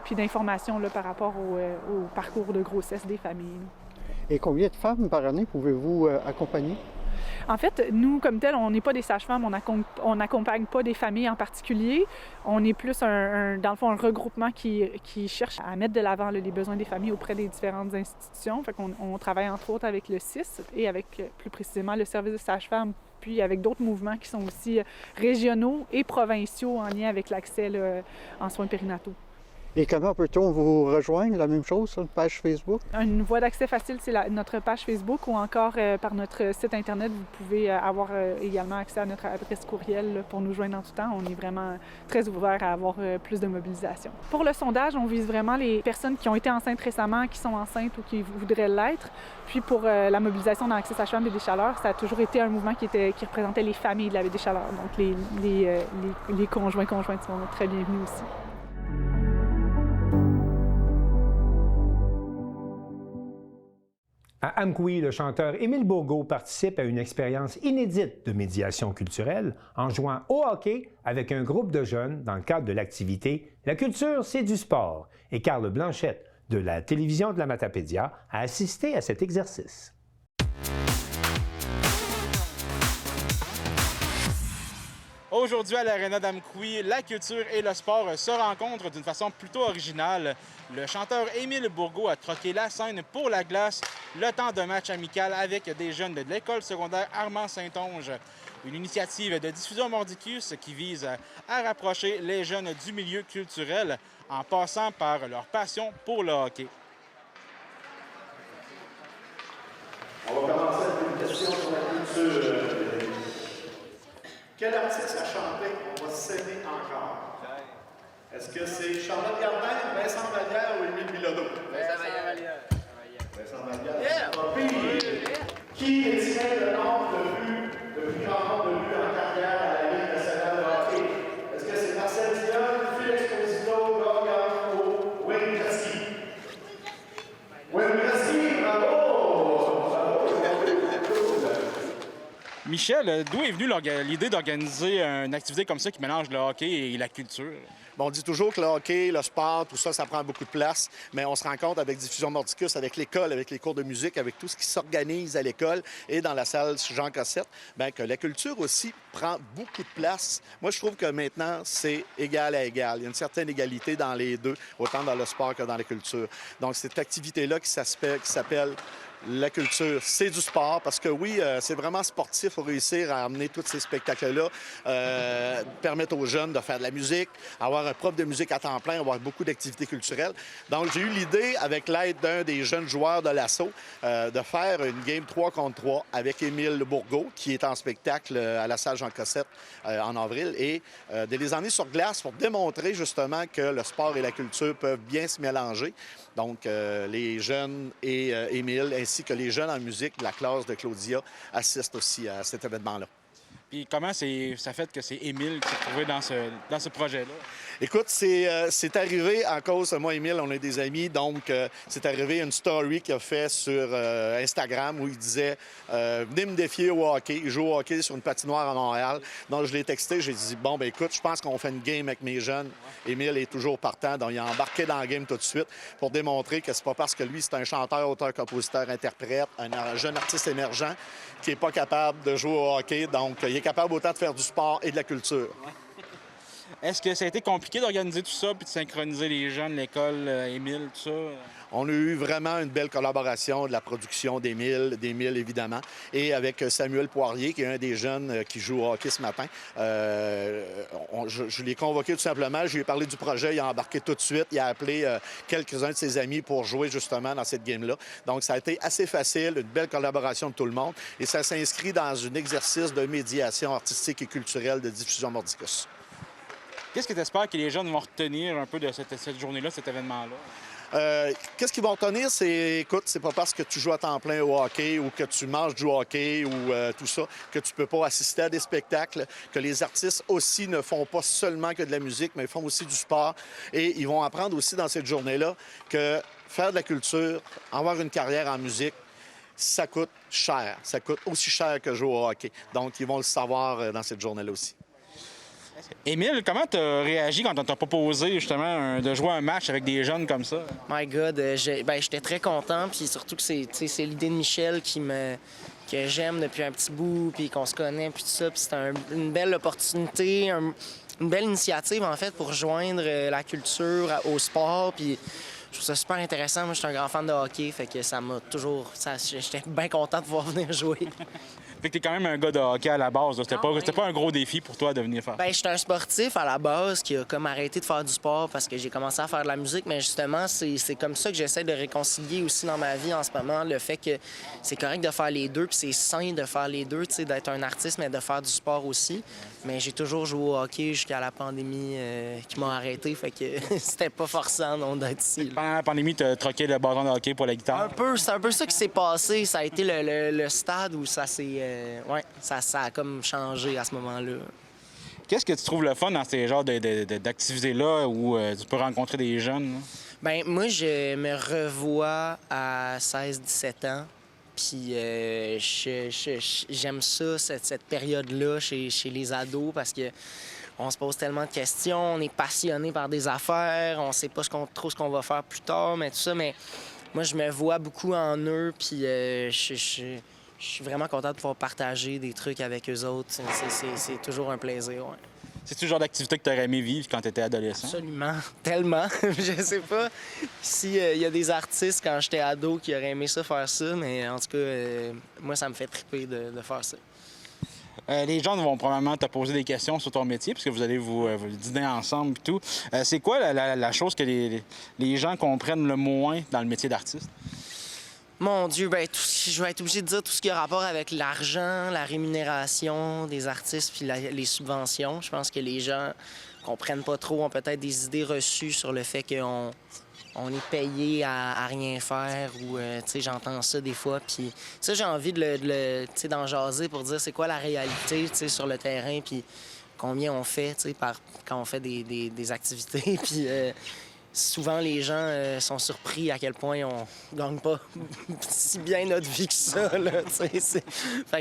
S17: puis d'informations par rapport au parcours de grossesse des familles.
S16: Et combien de femmes par année pouvez-vous accompagner?
S17: En fait, nous, comme tel, on n'est pas des sages-femmes, on n'accompagne pas des familles en particulier. On est plus, dans le fond, un regroupement qui cherche à mettre de l'avant les besoins des familles auprès des différentes institutions. Fait qu'on travaille entre autres avec le CIS et avec plus précisément le service de sage-femme, puis avec d'autres mouvements qui sont aussi régionaux et provinciaux en lien avec l'accès en soins périnataux.
S16: Et comment peut-on vous rejoindre? La même chose sur une page Facebook?
S17: Une voie d'accès facile, c'est notre page Facebook ou encore par notre site Internet. Vous pouvez avoir également accès à notre adresse courriel là, pour nous joindre en tout temps. On est vraiment très ouvert à avoir plus de mobilisation. Pour le sondage, on vise vraiment les personnes qui ont été enceintes récemment, qui sont enceintes ou qui voudraient l'être. Puis pour la mobilisation dans Accès Sage-Femme Baie des Chaleurs, ça a toujours été un mouvement qui représentait les familles de la Baie des Chaleurs. Donc les conjoints sont très bienvenus aussi.
S1: À Amqui, le chanteur Émile Bourgault participe à une expérience inédite de médiation culturelle en jouant au hockey avec un groupe de jeunes dans le cadre de l'activité « La culture, c'est du sport » et Carl Blanchette de la télévision de la Matapédia a assisté à cet exercice.
S18: Aujourd'hui, à l'Arena d'Amqui, la culture et le sport se rencontrent d'une façon plutôt originale. Le chanteur Émile Bourgault a troqué la scène pour la glace le temps d'un match amical avec des jeunes de l'école secondaire Armand-Saint-Onge. Une initiative de Diffusion Mordicus qui vise à rapprocher les jeunes du milieu culturel en passant par leur passion pour le hockey.
S19: On va commencer avec une question sur la culture. Quel artiste a chanté « On va s'aimer encore » ? Est-ce que c'est Charlotte Gardin, Vincent Vallière ou Émile Bilodeau? Vincent Vallière. Vincent Vallière. Yeah. Pas pire. Qui détient le nombre de buts, le plus grand nombre de buts en carrière à la Ligue nationale de hockey? Est-ce que c'est Marcel Dion, Phil Exposito, Gauguin ou Wayne Gretzky? Wayne Gretzky, bravo!
S18: Michel, d'où est venue l'idée d'organiser une activité comme ça qui mélange le hockey et la culture?
S20: Bon, on dit toujours que le hockey, le sport, tout ça, ça prend beaucoup de place, mais on se rend compte avec Diffusion Mordicus, avec l'école, avec les cours de musique, avec tout ce qui s'organise à l'école et dans la salle Jean Cossette, bien que la culture aussi prend beaucoup de place. Moi, je trouve que maintenant, c'est égal à égal. Il y a une certaine égalité dans les deux, autant dans le sport que dans la culture. Donc, cette activité-là qui s'appelle la culture, c'est du sport, parce que oui, c'est vraiment sportif pour réussir à amener tous ces spectacles-là, permettre aux jeunes de faire de la musique, avoir un prof de musique à temps plein, avoir beaucoup d'activités culturelles. Donc, j'ai eu l'idée, avec l'aide d'un des jeunes joueurs de l'ASSO, de faire une game 3 contre 3 avec Émile Bourgault, qui est en spectacle à la salle Jean Cossette en avril, et de les emmener sur glace pour démontrer justement que le sport et la culture peuvent bien se mélanger. Donc, les jeunes et Émile, ainsi que les jeunes en musique de la classe de Claudia, assistent aussi à cet événement-là.
S18: Puis comment ça fait que c'est Émile qui s'est trouvé dans ce projet-là?
S20: Écoute, c'est arrivé à cause de moi et Émile, on est des amis, donc c'est arrivé une story qu'il a fait sur Instagram où il disait venez me défier au hockey. Il joue au hockey sur une patinoire à Montréal. Donc je l'ai texté, j'ai dit bon, ben écoute, je pense qu'on fait une game avec mes jeunes. Émile est toujours partant, donc il a embarqué dans la game tout de suite pour démontrer que c'est pas parce que lui, c'est un chanteur, auteur, compositeur, interprète, un jeune artiste émergent qui n'est pas capable de jouer au hockey. Donc, il est capable autant de faire du sport et de la culture.
S18: Est-ce que ça a été compliqué d'organiser tout ça puis de synchroniser les jeunes, l'école, Émile, tout ça?
S20: On a eu vraiment une belle collaboration de la production d'Émile évidemment, et avec Samuel Poirier, qui est un des jeunes qui joue au hockey ce matin. Je l'ai convoqué tout simplement, je lui ai parlé du projet, il a embarqué tout de suite, il a appelé quelques-uns de ses amis pour jouer justement dans cette game-là. Donc ça a été assez facile, une belle collaboration de tout le monde, et ça s'inscrit dans un exercice de médiation artistique et culturelle de diffusion Mordicus.
S18: Qu'est-ce que tu espères que les jeunes vont retenir un peu de cette journée-là, cet événement-là?
S20: Qu'est-ce qu'ils vont retenir? C'est, écoute, c'est pas parce que tu joues à temps plein au hockey ou que tu manges du hockey ou tout ça que tu peux pas assister à des spectacles, que les artistes aussi ne font pas seulement que de la musique, mais ils font aussi du sport. Et ils vont apprendre aussi dans cette journée-là que faire de la culture, avoir une carrière en musique, ça coûte cher. Ça coûte aussi cher que jouer au hockey. Donc, ils vont le savoir dans cette journée-là aussi.
S18: Émile, comment tu as réagi quand on t'a proposé justement de jouer un match avec des jeunes comme ça?
S21: My God, j'étais très content, puis surtout que c'est l'idée de Michel que j'aime depuis un petit bout, puis qu'on se connaît, puis tout ça. Puis c'était une belle opportunité, une belle initiative en fait pour joindre la culture au sport, puis je trouve ça super intéressant. Moi, je suis un grand fan de hockey, fait que ça m'a toujours... J'étais bien content de pouvoir venir jouer.
S18: Fait que t'es quand même un gars de hockey à la base. C'était pas un gros défi pour toi de venir faire.
S21: Ben, j'étais un sportif à la base qui a comme arrêté de faire du sport parce que j'ai commencé à faire de la musique, mais justement, c'est comme ça que j'essaie de réconcilier aussi dans ma vie en ce moment, le fait que c'est correct de faire les deux, puis c'est sain de faire les deux, tu sais, d'être un artiste, mais de faire du sport aussi. Mais j'ai toujours joué au hockey jusqu'à la pandémie qui m'a arrêté, fait que c'était pas forçant non, d'être ici.
S18: Pendant la pandémie, t'as troqué le bâton de hockey pour la guitare?
S21: C'est un peu ça qui s'est passé. Ça a été le stade où ça s'est... ça a comme changé à ce moment-là.
S18: Qu'est-ce que tu trouves le fun dans ces genres d'activités-là où tu peux rencontrer des jeunes? Là?
S21: Bien, moi, je me revois à 16-17 ans. Puis j'aime ça, cette période-là chez les ados, parce que on se pose tellement de questions, on est passionné par des affaires, on sait pas trop ce qu'on va faire plus tard, mais tout ça. Mais moi, je me vois beaucoup en eux, puis je suis vraiment content de pouvoir partager des trucs avec eux autres. C'est toujours un plaisir, ouais.
S18: C'est-tu le genre d'activité que tu aurais aimé vivre quand tu étais adolescent?
S21: Absolument. Tellement. Je sais pas s'il y a des artistes, quand j'étais ado, qui auraient aimé ça, faire ça, mais en tout cas, moi, ça me fait triper de faire ça.
S18: Les gens vont probablement te poser des questions sur ton métier, puisque vous allez vous dîner ensemble et tout. C'est quoi la chose que les gens comprennent le moins dans le métier d'artiste?
S21: Mon Dieu, ben, je vais être obligé de dire tout ce qui a rapport avec l'argent, la rémunération des artistes puis les subventions. Je pense que les gens comprennent pas trop, ont peut-être des idées reçues sur le fait qu'on est payé à rien faire ou, tu sais, j'entends ça des fois. Puis ça, j'ai envie d'en jaser pour dire c'est quoi la réalité, tu sais, sur le terrain puis combien on fait, tu sais, quand on fait des activités. Puis souvent, les gens sont surpris à quel point on gagne pas si bien notre vie que ça. Là, fait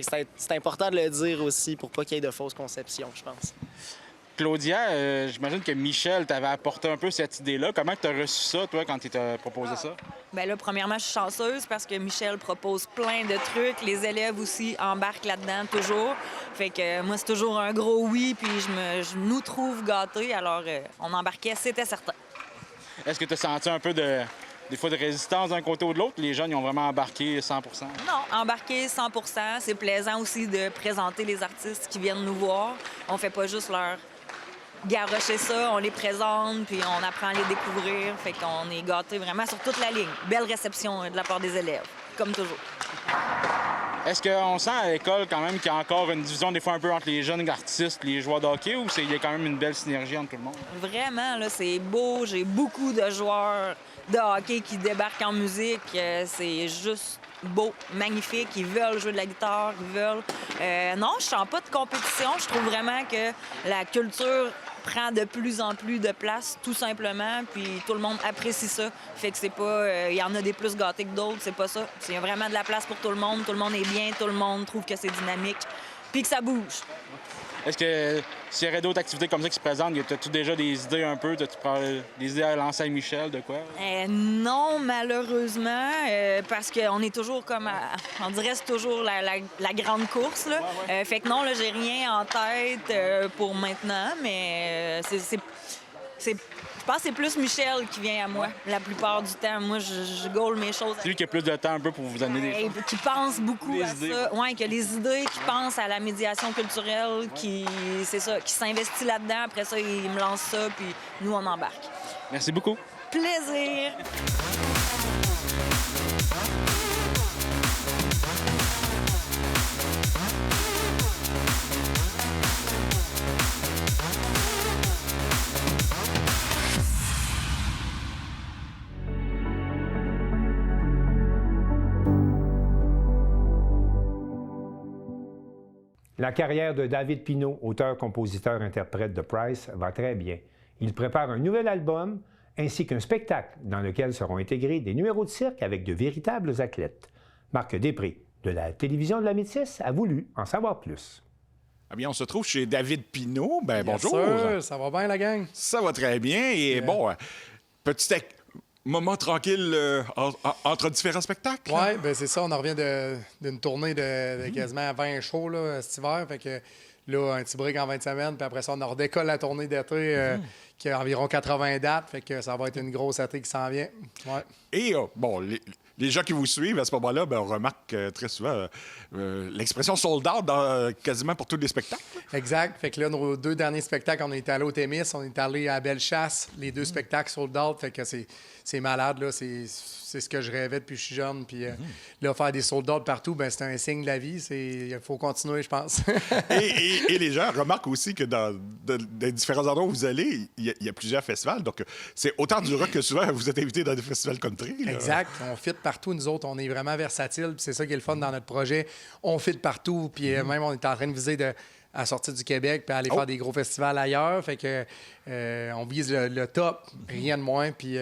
S21: que c'est important de le dire aussi pour pas qu'il y ait de fausses conceptions, je pense.
S18: Claudia, j'imagine que Michel t'avait apporté un peu cette idée-là. Comment tu as reçu ça, toi, quand il t'a proposé ça?
S22: Bien là, premièrement, je suis chanceuse parce que Michel propose plein de trucs. Les élèves aussi embarquent là-dedans toujours. Fait que moi, c'est toujours un gros oui, puis je nous trouve gâtés. Alors, on embarquait, c'était certain.
S18: Est-ce que tu as senti un peu des fois de résistance d'un côté ou de l'autre? Les jeunes, ils ont vraiment embarqué 100 %?
S22: Non, embarqué 100 %. C'est plaisant aussi de présenter les artistes qui viennent nous voir. On fait pas juste leur garrocher ça, on les présente, puis on apprend à les découvrir. Fait qu'on est gâtés vraiment sur toute la ligne. Belle réception de la part des élèves, comme toujours.
S18: Est-ce qu'on sent à l'école quand même qu'il y a encore une division des fois un peu entre les jeunes artistes et les joueurs de hockey, ou il y a quand même une belle synergie entre tout le monde?
S22: Vraiment, là, c'est beau. J'ai beaucoup de joueurs de hockey qui débarquent en musique. C'est juste beau, magnifique. Ils veulent jouer de la guitare, ils veulent... non, je sens pas de compétition. Je trouve vraiment que la culture prend de plus en plus de place, tout simplement, puis tout le monde apprécie ça. Fait que c'est pas... il y en a des plus gâtés que d'autres, c'est pas ça. Il y a vraiment de la place pour tout le monde est bien, tout le monde trouve que c'est dynamique, puis que ça bouge.
S18: Est-ce que s'il y aurait d'autres activités comme ça qui se présentent, as-tu déjà des idées un peu? As-tu des idées à lancer à Michel, de quoi?
S22: Non, malheureusement, parce qu'on est toujours comme... on dirait que c'est toujours la grande course, là.
S18: Ouais.
S22: Fait que non, là, j'ai rien en tête pour maintenant, mais je pense que c'est plus Michel qui vient à moi la plupart du temps. Moi, je gaule mes choses.
S18: C'est lui qui a plus de temps un peu pour vous donner des choses.
S22: Qui pense beaucoup à ça. Oui, qui a les idées, qui pense à la médiation culturelle, qui s'investit là-dedans. Après ça, il me lance ça, puis nous, on embarque.
S18: Merci beaucoup.
S22: Plaisir!
S1: La carrière de David Pinault, auteur, compositeur, interprète de Price, va très bien. Il prépare un nouvel album ainsi qu'un spectacle dans lequel seront intégrés des numéros de cirque avec de véritables athlètes. Marc Després, de la télévision de la Métisse, a voulu en savoir plus.
S2: Eh bien, on se trouve chez David Pinault. Ben, bonjour.
S4: Sûr, ça va bien, la gang?
S2: Ça va très bien. Et bon, petit moment tranquille entre différents spectacles.
S4: Oui, ben c'est ça. On en revient d'une tournée de quasiment 20 shows là, cet hiver. Fait que là, un petit break en 20 semaines. Puis après ça, on redécolle la tournée d'été qui a environ 80 dates. Fait que ça va être une grosse été qui s'en vient. Ouais.
S2: Et bon, les gens qui vous suivent à ce moment-là, ben, on remarque très souvent l'expression sold out quasiment pour tous les spectacles.
S4: Exact. Fait que là, nos 2 derniers spectacles, on est allé au Témis, on est allé à Bellechasse. Les 2 spectacles sold out. Fait que c'est malade, là. C'est ce que je rêvais depuis que je suis jeune. Puis là, faire des sold out partout, ben c'est un signe de la vie. Il faut continuer, je pense.
S2: et les gens remarquent aussi que dans différents endroits où vous allez, il y a plusieurs festivals. Donc, c'est autant du rock que souvent vous êtes invité dans des festivals country. Là.
S4: Exact. On fit partout, nous autres. On est vraiment versatiles. C'est ça qui est le fun dans notre projet. On fit partout. Puis même, on est en train de viser à sortir du Québec puis aller faire des gros festivals ailleurs. Fait que on vise le top, rien de moins. Puis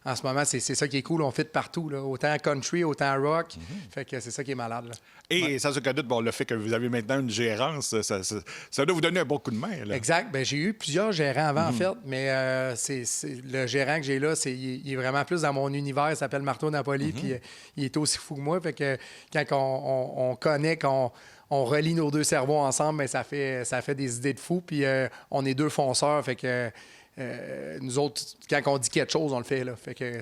S4: en ce moment, c'est ça qui est cool. On fit partout, là. Autant country, autant rock. Fait que c'est ça qui est malade, là.
S2: Et sans aucun doute, bon, le fait que vous avez maintenant une gérance, ça doit vous donner un bon coup de main. Là.
S4: Exact. Bien, j'ai eu plusieurs gérants avant, en fait, mais le gérant que j'ai là, il est vraiment plus dans mon univers. Il s'appelle Marteau Napoli, puis il est aussi fou que moi. Fait que quand on connaît, on relie nos 2 cerveaux ensemble, bien, ça fait des idées de fou. Puis on est 2 fonceurs, fait que nous autres, quand on dit quelque chose, on le fait. Là. Fait que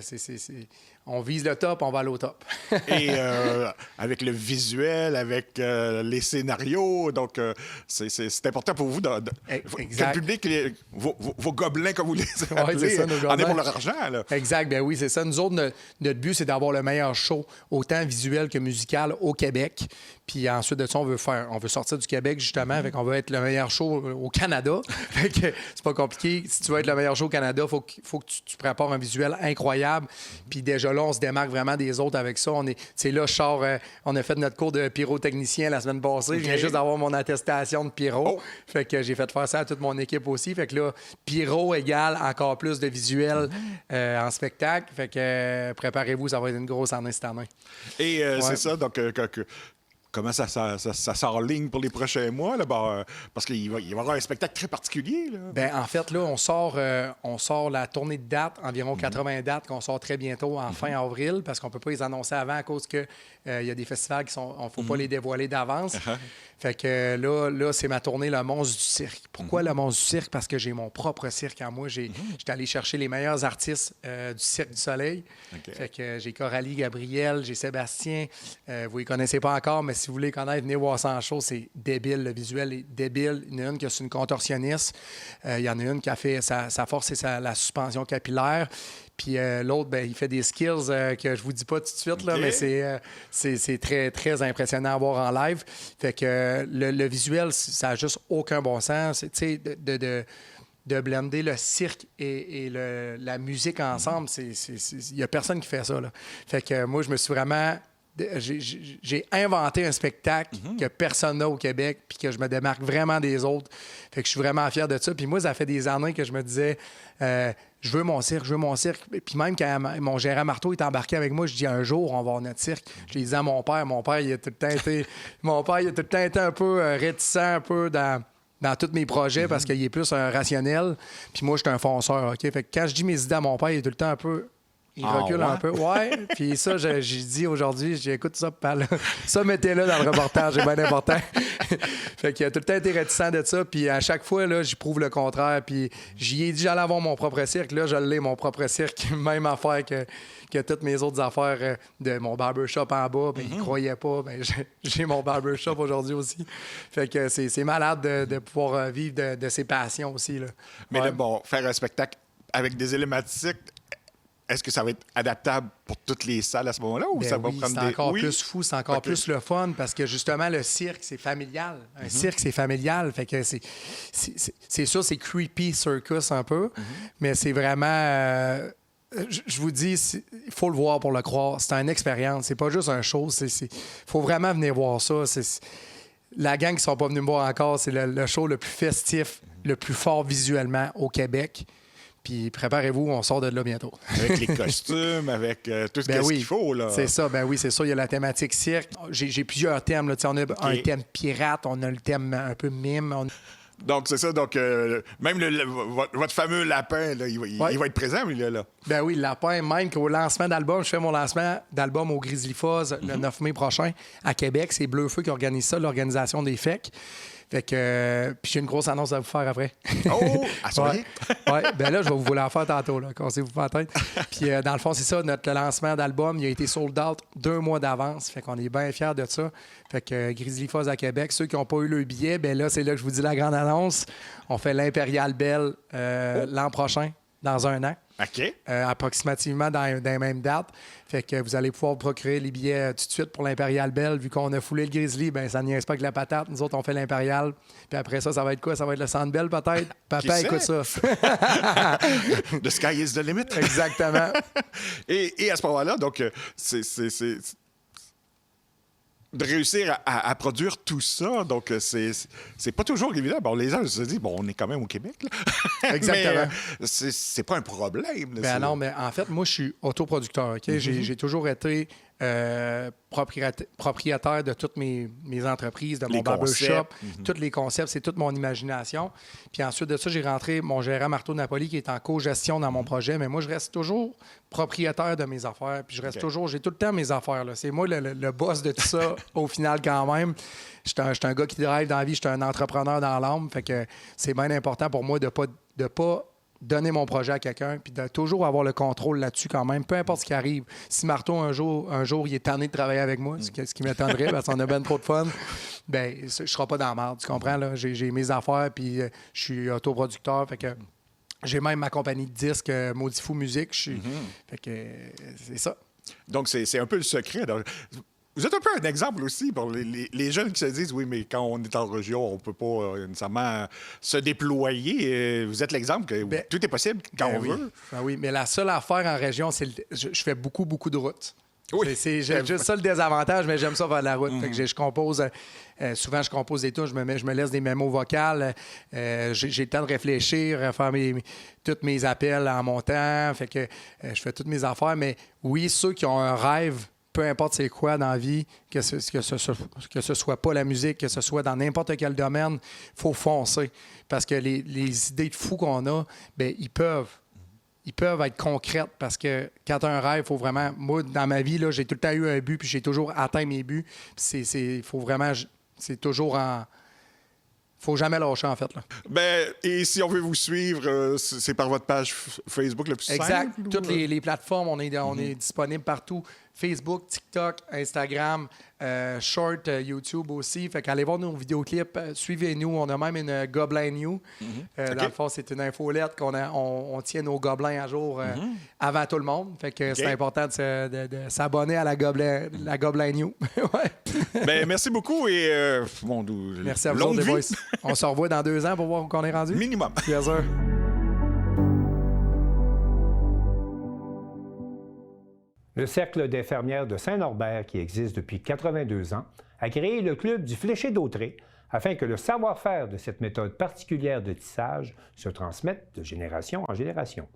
S4: on vise le top, on va aller au top.
S2: Et avec le visuel, avec les scénarios, donc c'est important pour vous que le public, vos gobelins, comme vous les appelez,
S4: c'est ça,
S2: en est pour leur argent. Là.
S4: Exact, bien oui, c'est ça. Nous autres, notre but, c'est d'avoir le meilleur show, autant visuel que musical, au Québec. Puis ensuite de ça, on veut sortir du Québec, justement. Fait qu'on veut être le meilleur show au Canada. Fait que c'est pas compliqué. Si tu veux être le meilleur show au Canada, faut que tu prépares un visuel incroyable. Puis déjà là, on se démarque vraiment des autres avec ça. On a fait notre cours de pyrotechnicien la semaine passée. Je viens juste d'avoir mon attestation de pyro. Fait que j'ai fait faire ça à toute mon équipe aussi. Fait que là, pyro égale encore plus de visuel en spectacle. Fait que préparez-vous, ça va être une grosse année cette année.
S2: Et c'est ça, donc... Comment ça s'enligne pour les prochains mois? Là? Parce qu'il va y avoir un spectacle très particulier. Là.
S4: Bien, en fait, là, on sort la tournée de dates, environ 80 dates, qu'on sort très bientôt en fin avril, parce qu'on ne peut pas les annoncer avant à cause qu'il y a des festivals qui sont. On ne faut pas les dévoiler d'avance. Fait que là, c'est ma tournée Le Monstre du Cirque. Pourquoi Le Monstre du Cirque? Parce que j'ai mon propre cirque à moi. J'étais allé chercher les meilleurs artistes du Cirque du Soleil. Fait que j'ai Coralie, Gabriel, j'ai Sébastien. Vous ne les connaissez pas encore, mais si vous voulez les connaître, venez voir ça en show. C'est débile. Le visuel est débile. Il y en a une qui est une contorsionniste. Il y en a une qui a fait sa force, c'est la suspension capillaire. Puis l'autre, ben, il fait des skills que je vous dis pas tout de suite, là, mais c'est très, très impressionnant à voir en live. Fait que le visuel, ça n'a juste aucun bon sens. Tu sais, de blender le cirque et la musique ensemble, il n'y a personne qui fait ça. Là. Fait que moi, je me suis vraiment j'ai inventé un spectacle que personne n'a au Québec puis que je me démarque vraiment des autres. Fait que je suis vraiment fier de ça. Puis moi, ça fait des années que je me disais, je veux mon cirque. Puis même quand mon gérant Marteau est embarqué avec moi, je dis un jour, on va avoir notre cirque. Je l'ai dit à mon père. Mon père, il a tout le temps été un peu réticent, un peu dans tous mes projets parce qu'il est plus un rationnel. Puis moi, je suis un fonceur. OK? Fait que quand je dis mes idées à mon père, il est tout le temps un peu... Il recule un peu. Ouais. Puis ça, j'ai dit aujourd'hui, j'écoute ça, ça, mettez-le dans le reportage, c'est bien important. Fait qu'il a tout le temps été réticent de ça. Puis à chaque fois, là, j'y prouve le contraire. Puis j'y ai dit, j'allais avoir mon propre cirque. Là, je l'ai, mon propre cirque. Même affaire que toutes mes autres affaires de mon barbershop en bas. Ben, ils croyaient pas. Ben, j'ai mon barbershop aujourd'hui aussi. Fait que c'est malade de pouvoir vivre de ses passions aussi. Là.
S2: Mais là, bon, faire un spectacle avec des éléments de cirque, est-ce que ça va être adaptable pour toutes les salles à ce moment-là? Ou ça va prendre
S4: c'est encore plus fou, c'est encore plus le fun parce que justement, le cirque, c'est familial. Un cirque, c'est familial. Fait que c'est sûr, c'est creepy circus un peu, mais c'est vraiment... je vous dis, il faut le voir pour le croire. C'est une expérience. C'est pas juste un show. Il faut vraiment venir voir ça. La gang qui ne sont pas venus me voir encore, c'est le show le plus festif, le plus fort visuellement au Québec. Puis préparez-vous, on sort de là bientôt.
S2: Avec les costumes, avec tout ce qu'il faut. Là.
S4: C'est ça, ben oui, c'est ça. Il y a la thématique cirque. J'ai plusieurs thèmes. Là. On a un thème pirate, on a le thème un peu mime.
S2: Donc, c'est ça. Donc, même votre fameux lapin, là, il va être présent, lui, là.
S4: Ben oui, le lapin, même qu'au lancement d'album, je fais mon lancement d'album au Grizzly Fuzz le 9 mai prochain à Québec. C'est Bleu Feu qui organise ça, l'organisation des FEC. Fait que, puis j'ai une grosse annonce à vous faire après.
S2: Oh, assuré!
S4: Ouais, ben là, je vais vous la faire tantôt, là, cassez-vous pas la tête. Puis dans le fond, c'est ça, notre lancement d'album, il a été sold out 2 mois d'avance. Fait qu'on est bien fiers de ça. Fait que Grizzly Fuzz à Québec, ceux qui n'ont pas eu le billet, ben là, c'est là que je vous dis la grande annonce. On fait l'Impérial Belle l'an prochain, dans 1 an.
S2: OK.
S4: Approximativement dans les mêmes dates. Fait que vous allez pouvoir procurer les billets tout de suite pour l'Impérial Belle. Vu qu'on a foulé le Grizzly, ben ça niaise pas que la patate. Nous autres, on fait l'Impérial. Puis après ça va être quoi? Ça va être le Centre Bell, peut-être? Papa, écoute ça.
S2: The sky is the limit.
S4: Exactement.
S2: Et à ce moment-là, donc, c'est de réussir à produire tout ça, donc c'est pas toujours évident. Bon, les gens se disent, bon, on est quand même au Québec, là.
S4: Exactement.
S2: Mais c'est pas un problème. Là,
S4: non, mais en fait, moi, je suis autoproducteur. Okay? J'ai toujours été propriétaire de toutes mes entreprises, de mon barbershop, tous les concepts, c'est toute mon imagination. Puis ensuite de ça, j'ai rentré mon gérant Marteau Napoli qui est en co-gestion dans mon projet, mais moi, je reste toujours propriétaire de mes affaires. Puis je reste toujours, j'ai tout le temps mes affaires. Là. C'est moi le boss de tout ça, au final, quand même. Je suis un gars qui drive dans la vie, je suis un entrepreneur dans l'âme. Fait que c'est bien important pour moi de pas donner mon projet à quelqu'un, puis de toujours avoir le contrôle là-dessus quand même, peu importe ce qui arrive. Si Marteau, un jour, il est tanné de travailler avec moi, ce qui m'étonnerait, parce qu'on a bien trop de fun, bien, je ne serai pas dans la merde, tu comprends? Là? J'ai mes affaires, puis je suis autoproducteur, fait que j'ai même ma compagnie de disques, Maudit Fou Musique, fait que c'est ça.
S2: Donc, c'est un peu le secret. Donc, vous êtes un peu un exemple aussi pour les jeunes qui se disent, oui, mais quand on est en région, on ne peut pas nécessairement se déployer. Vous êtes l'exemple que tout est possible quand on veut.
S4: Ben oui, mais la seule affaire en région, c'est je fais beaucoup de routes.
S2: Oui.
S4: C'est juste ça le désavantage, mais j'aime ça faire de la route. Fait que je compose, souvent je compose des tunes, je me laisse des mémos vocales. J'ai le temps de réfléchir, à faire tous mes appels en montant. Fait que je fais toutes mes affaires. Mais oui, ceux qui ont un rêve, peu importe c'est quoi dans la vie, que ce soit pas la musique, que ce soit dans n'importe quel domaine, il faut foncer. Parce que les idées de fous qu'on a, bien, ils peuvent être concrètes parce que quand tu as un rêve, il faut vraiment... Moi, dans ma vie, là, j'ai tout le temps eu un but puis j'ai toujours atteint mes buts. Il faut vraiment... C'est toujours en... Faut jamais lâcher, en fait. Là.
S2: Ben, et si on veut vous suivre, c'est par votre page Facebook le plus simple?
S4: Exact. Toutes les plateformes, on est disponible partout. Facebook, TikTok, Instagram, Short, YouTube aussi. Fait qu'allez voir nos vidéoclips, suivez-nous. On a même une Gobelin New. Dans le fond, c'est une infolette on tient nos gobelins à jour avant tout le monde. Fait que c'est important de s'abonner à la Gobelin New. Ouais.
S2: Ben, merci beaucoup et
S4: merci à vous autres, Voice. On se revoit dans 2 ans pour voir où on est rendu.
S2: Minimum.
S4: Bien sûr.
S1: Le Cercle d'infirmières de Saint-Norbert, qui existe depuis 82 ans, a créé le club du fléché d'Autrey afin que le savoir-faire de cette méthode particulière de tissage se transmette de génération en génération.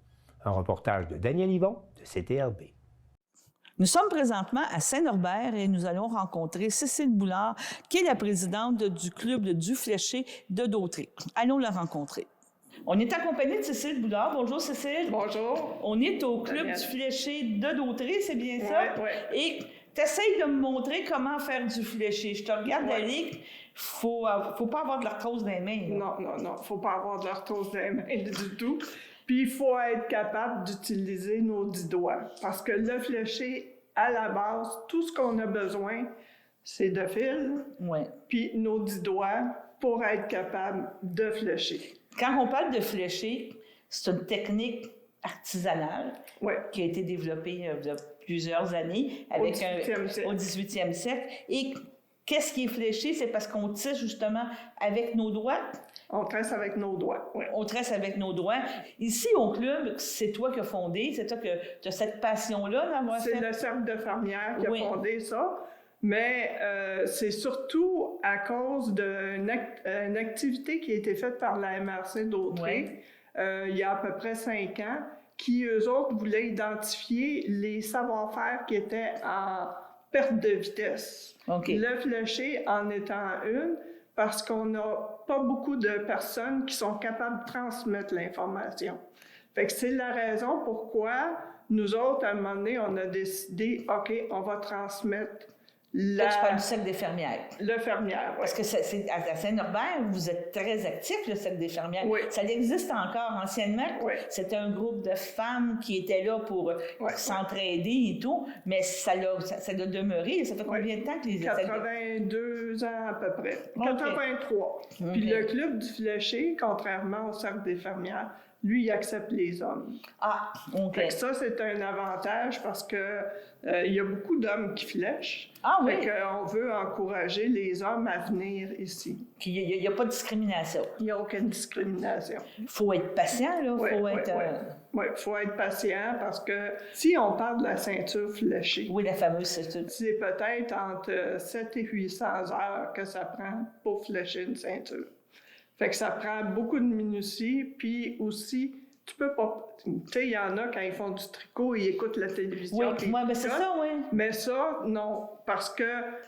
S1: Un reportage de Daniel Yvon de CTRB.
S3: Nous sommes présentement à Saint-Norbert et nous allons rencontrer Cécile Boulard, qui est la présidente du club du fléché de Dautrey. Allons la rencontrer. On est accompagné de Cécile Boulard. Bonjour Cécile.
S6: Bonjour.
S3: On est au club du fléché de Dautrey, c'est bien ça?
S6: Oui.
S3: Et tu essayes de me montrer comment faire du fléché. Je te regarde aller. Faut pas avoir de l'arthrose dans les mains. Là.
S6: Non. Faut pas avoir de l'arthrose dans les mains du tout. Puis il faut être capable d'utiliser nos 10 doigts. Parce que le fléché, à la base, tout ce qu'on a besoin, c'est de fil. Puis nos 10 doigts pour être capable de flécher.
S3: Quand on parle de flécher, c'est une technique artisanale qui a été développée il y a plusieurs années
S6: Au 18e
S3: siècle. Et qu'est-ce qui est fléché? C'est parce qu'on tisse justement avec nos doigts.
S6: On tresse avec nos doigts, oui.
S3: On tresse avec nos doigts. Ici, au club, c'est toi qui as fondé, c'est toi que tu as cette passion-là d'avoir fait.
S6: C'est le Cercle d'infirmières qui a fondé ça. Mais c'est surtout à cause d'une activité qui a été faite par la MRC d'Autrey il y a à peu près 5 ans, qui, eux autres, voulaient identifier les savoir-faire qui étaient en perte de vitesse. Le fléché en étant une, parce qu'on n'a pas beaucoup de personnes qui sont capables de transmettre l'information. Fait que c'est la raison pourquoi nous autres, à un moment donné, on a décidé, OK, on va transmettre
S3: Là, tu parles du Cercle des fermières.
S6: Le fermière, oui.
S3: Parce que à Saint-Norbert, vous êtes très actif, le Cercle des fermières.
S6: Oui.
S3: Ça existe encore. Anciennement, c'était un groupe de femmes qui étaient là pour s'entraider et tout, mais ça a demeuré. Ça fait combien de temps que les...
S6: 82 ans à peu près. 83. Puis le club du fléché, contrairement au Cercle des fermières, lui, il accepte les hommes.
S3: Ah, OK.
S6: Fait que ça, c'est un avantage parce que il y a beaucoup d'hommes qui flèchent.
S3: Ah oui?
S6: Fait qu'on veut encourager les hommes à venir ici.
S3: Il n'y a pas de discrimination.
S6: Il n'y a aucune discrimination.
S3: Il faut être patient, là.
S6: Oui, il faut être patient parce que si on parle de la ceinture fléchée...
S3: Oui, la fameuse ceinture.
S6: C'est peut-être entre 700 et 800 heures que ça prend pour flécher une ceinture. Fait que ça prend beaucoup de minutie, puis aussi, tu peux pas... Tu sais, il y en a, quand ils font du tricot, ils écoutent la télévision.
S3: Oui, mais c'est ça, oui.
S6: Mais ça, non, parce que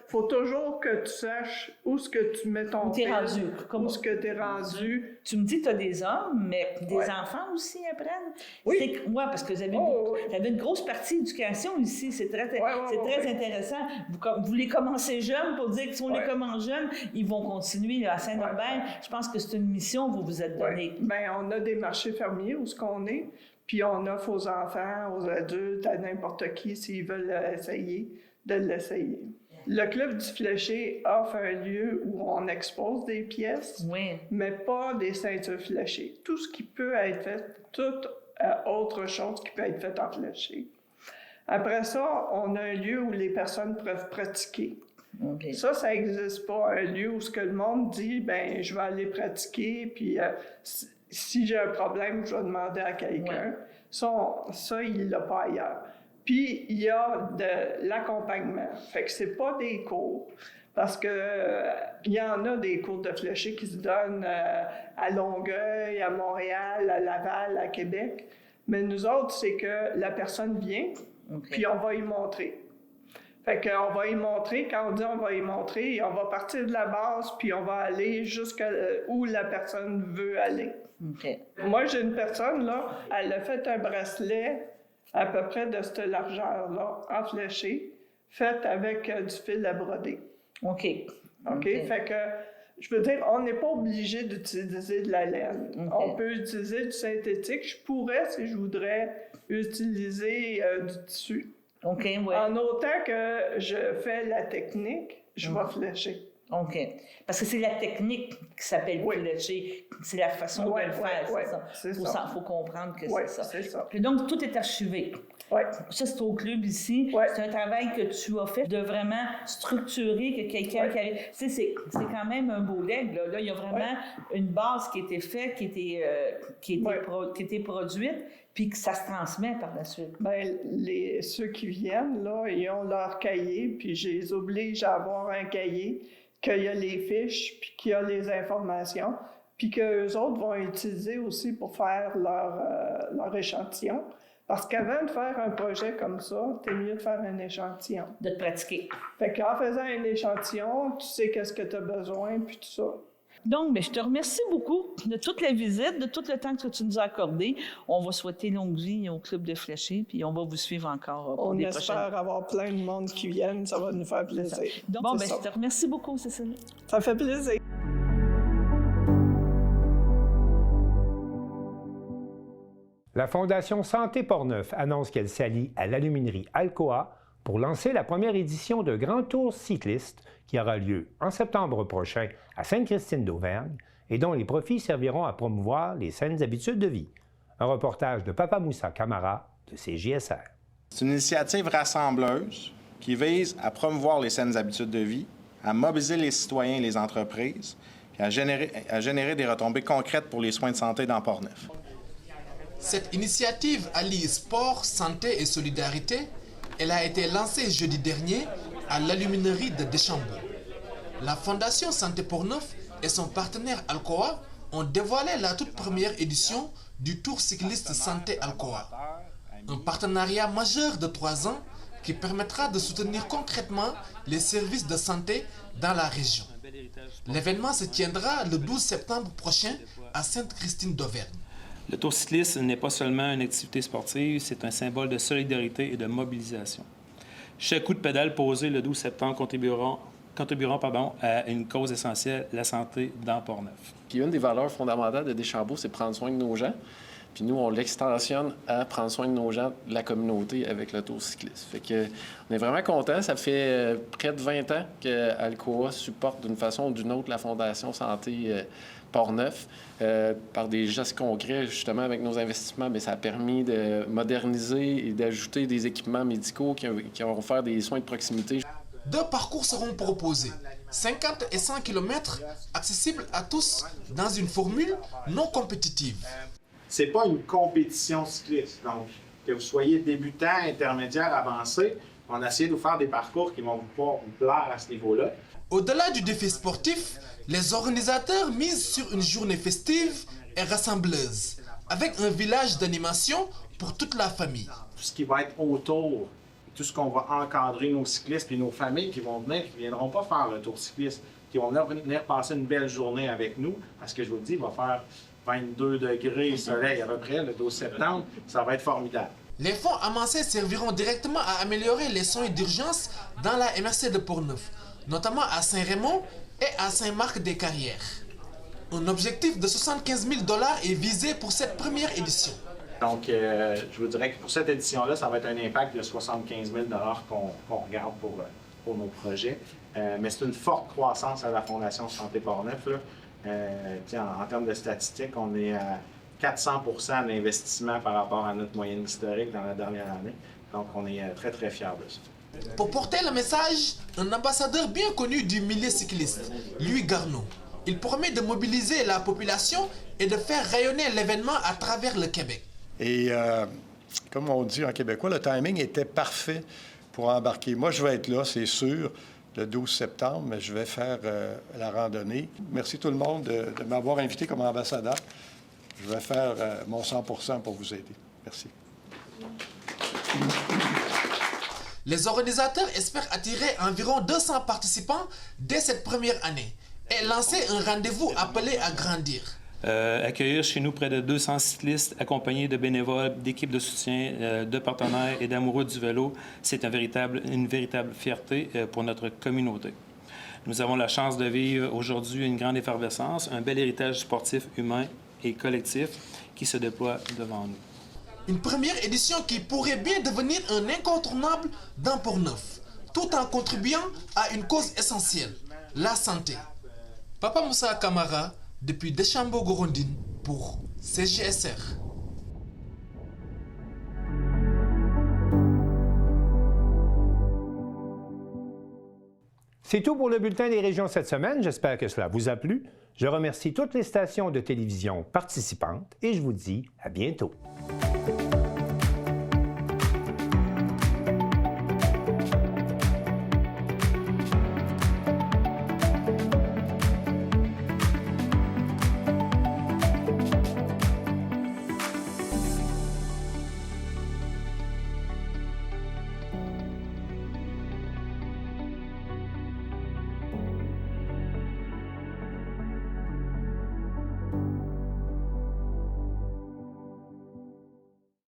S6: faut toujours que tu saches où est-ce que tu mets ton fil, où est-ce que tu es rendu.
S3: Tu me dis que tu as des hommes, mais des enfants aussi apprennent?
S6: Oui.
S3: Moi, parce que vous avez une grosse partie d'éducation ici, c'est très intéressant. Vous les commencez jeunes pour dire que si on les commence jeunes, ils vont continuer là, à Saint-Norbert. Je pense que c'est une mission que vous vous êtes donnée.
S6: Bien, on a des marchés fermiers où ce qu'on est, puis on offre aux enfants, aux adultes, à n'importe qui, s'ils veulent essayer, de l'essayer. Le club du fléché offre un lieu où on expose des pièces, mais pas des ceintures fléchées. Tout ce qui peut être fait, toute autre chose qui peut être faite en fléché. Après ça, on a un lieu où les personnes peuvent pratiquer. Ça n'existe pas, un lieu où ce que le monde dit, ben je vais aller pratiquer, puis si j'ai un problème, je vais demander à quelqu'un. Ça, il l'a pas ailleurs. Puis, il y a de l'accompagnement. Fait que c'est pas des cours, parce que il y en a des cours de fléché qui se donnent à Longueuil, à Montréal, à Laval, à Québec. Mais nous autres, c'est que la personne vient, puis on va y montrer. Fait qu'on va y montrer, quand on dit on va y montrer, on va partir de la base, puis on va aller jusqu'à où la personne veut aller. Moi, j'ai une personne, là, elle a fait un bracelet à peu près de cette largeur-là, en fléché, fait avec du fil à broder.
S3: OK.
S6: Fait que, je veux dire, on n'est pas obligé d'utiliser de la laine. On peut utiliser du synthétique. Je pourrais, si je voudrais, utiliser du tissu. En autant que je fais la technique, je vais flécher.
S3: OK. Parce que c'est la technique qui s'appelle flécher. C'est la façon de le faire, c'est ça. Il faut comprendre que c'est ça.
S6: C'est ça.
S3: Puis donc, tout est archivé.
S6: Oui.
S3: Ça, c'est au club ici. C'est un travail que tu as fait de vraiment structurer, que quelqu'un qui arrive... Tu sais, c'est quand même un beau leg, là. Là, il y a vraiment une base qui a été faite, qui était produite, puis que ça se transmet par la suite.
S6: Bien, ceux qui viennent, là, ils ont leur cahier, puis je les oblige à avoir un cahier, qu'il y a les fiches, puis qu'il y a les informations, puis qu'eux autres vont utiliser aussi pour faire leur échantillon. Parce qu'avant de faire un projet comme ça, t'es mieux de faire un échantillon.
S3: De te pratiquer.
S6: Fait qu'en faisant un échantillon, tu sais qu'est-ce que tu as besoin, puis tout ça.
S3: Donc, je te remercie beaucoup de toute la visite, de tout le temps que tu nous as accordé. On va souhaiter longue vie au Club de Fléché, puis on va vous suivre encore pour des prochaines.
S6: On espère avoir plein de monde qui viennent, ça va nous faire plaisir.
S3: Donc, je te remercie beaucoup, Cécile.
S6: Ça fait plaisir.
S1: La Fondation Santé Portneuf annonce qu'elle s'allie à l'aluminerie Alcoa pour lancer la première édition de Grand Tour cycliste qui aura lieu en septembre prochain à Sainte-Christine d'Auvergne et dont les profits serviront à promouvoir les saines habitudes de vie. Un reportage de Papa Moussa Camara de CJSR.
S5: C'est une initiative rassembleuse qui vise à promouvoir les saines habitudes de vie, à mobiliser les citoyens et les entreprises et à générer des retombées concrètes pour les soins de santé dans Portneuf.
S7: Cette initiative allie sport, santé et solidarité. Elle a été lancée jeudi dernier à l'aluminerie de Deschambault. La Fondation Santé Portneuf et son partenaire Alcoa ont dévoilé la toute première édition du Tour cycliste Santé Alcoa. Un partenariat majeur de 3 ans qui permettra de soutenir concrètement les services de santé dans la région. L'événement se tiendra le 12 septembre prochain à Sainte-Christine d'Auvergne.
S23: Le tour cycliste n'est pas seulement une activité sportive, c'est un symbole de solidarité et de mobilisation. Chaque coup de pédale posé le 12 septembre contribueront à une cause essentielle, la santé dans Portneuf.
S24: Puis une des valeurs fondamentales de Deschambault, c'est prendre soin de nos gens. Puis nous, on l'extensionne à prendre soin de nos gens, de la communauté avec le tour cycliste. Fait que on est vraiment contents. Ça fait près de 20 ans qu'Alcoa supporte d'une façon ou d'une autre la Fondation Santé Portneuf par des gestes concrets, justement, avec nos investissements. Bien, ça a permis de moderniser et d'ajouter des équipements médicaux qui vont faire des soins de proximité.
S7: 2 parcours seront proposés, 50 et 100 km, accessibles à tous dans une formule non compétitive.
S25: C'est pas une compétition cycliste. Donc, que vous soyez débutant, intermédiaire, avancé, on a essayé de vous faire des parcours qui vont vous plaire à ce niveau-là.
S7: Au-delà du défi sportif, les organisateurs misent sur une journée festive et rassembleuse, avec un village d'animation pour toute la famille.
S25: Tout ce qui va être autour, tout ce qu'on va encadrer nos cyclistes et nos familles qui vont venir, qui ne viendront pas faire le tour cycliste, qui vont venir passer une belle journée avec nous, parce que je vous le dis, il va faire 22 degrés, soleil à peu près, le 12 septembre, ça va être formidable.
S7: Les fonds amassés serviront directement à améliorer les soins d'urgence dans la MRC de Portneuf, notamment à Saint-Raymond et à Saint-Marc-des-Carrières. Un objectif de 75 000 $ est visé pour cette première édition.
S25: Donc, je vous dirais que pour cette édition-là, ça va être un impact de 75 000 $ qu'on regarde pour nos projets. Mais c'est une forte croissance à la Fondation Santé Portneuf. En termes de statistiques, on est à 400 % d'investissement par rapport à notre moyenne historique dans la dernière année. Donc, on est très, très fiers de ça.
S7: Pour porter le message, un ambassadeur bien connu du milieu cycliste, Louis Garneau. Il promet de mobiliser la population et de faire rayonner l'événement à travers le Québec.
S25: Et comme on dit en québécois, le timing était parfait pour embarquer. Moi, je vais être là, c'est sûr, le 12 septembre, mais je vais faire la randonnée. Merci tout le monde de m'avoir invité comme ambassadeur. Je vais faire mon 100 % pour vous aider. Merci.
S7: Les organisateurs espèrent attirer environ 200 participants dès cette première année et lancer un rendez-vous appelé à grandir.
S23: Accueillir chez nous près de 200 cyclistes accompagnés de bénévoles, d'équipes de soutien, de partenaires et d'amoureux du vélo, c'est une véritable fierté pour notre communauté. Nous avons la chance de vivre aujourd'hui une grande effervescence, un bel héritage sportif, humain et collectif qui se déploie devant nous.
S7: Une première édition qui pourrait bien devenir un incontournable dans Portneuf, tout en contribuant à une cause essentielle, la santé. Papa Moussa Kamara, depuis Deschambault-Gorondine pour CJSR.
S1: C'est tout pour le bulletin des régions cette semaine. J'espère que cela vous a plu. Je remercie toutes les stations de télévision participantes et je vous dis à bientôt.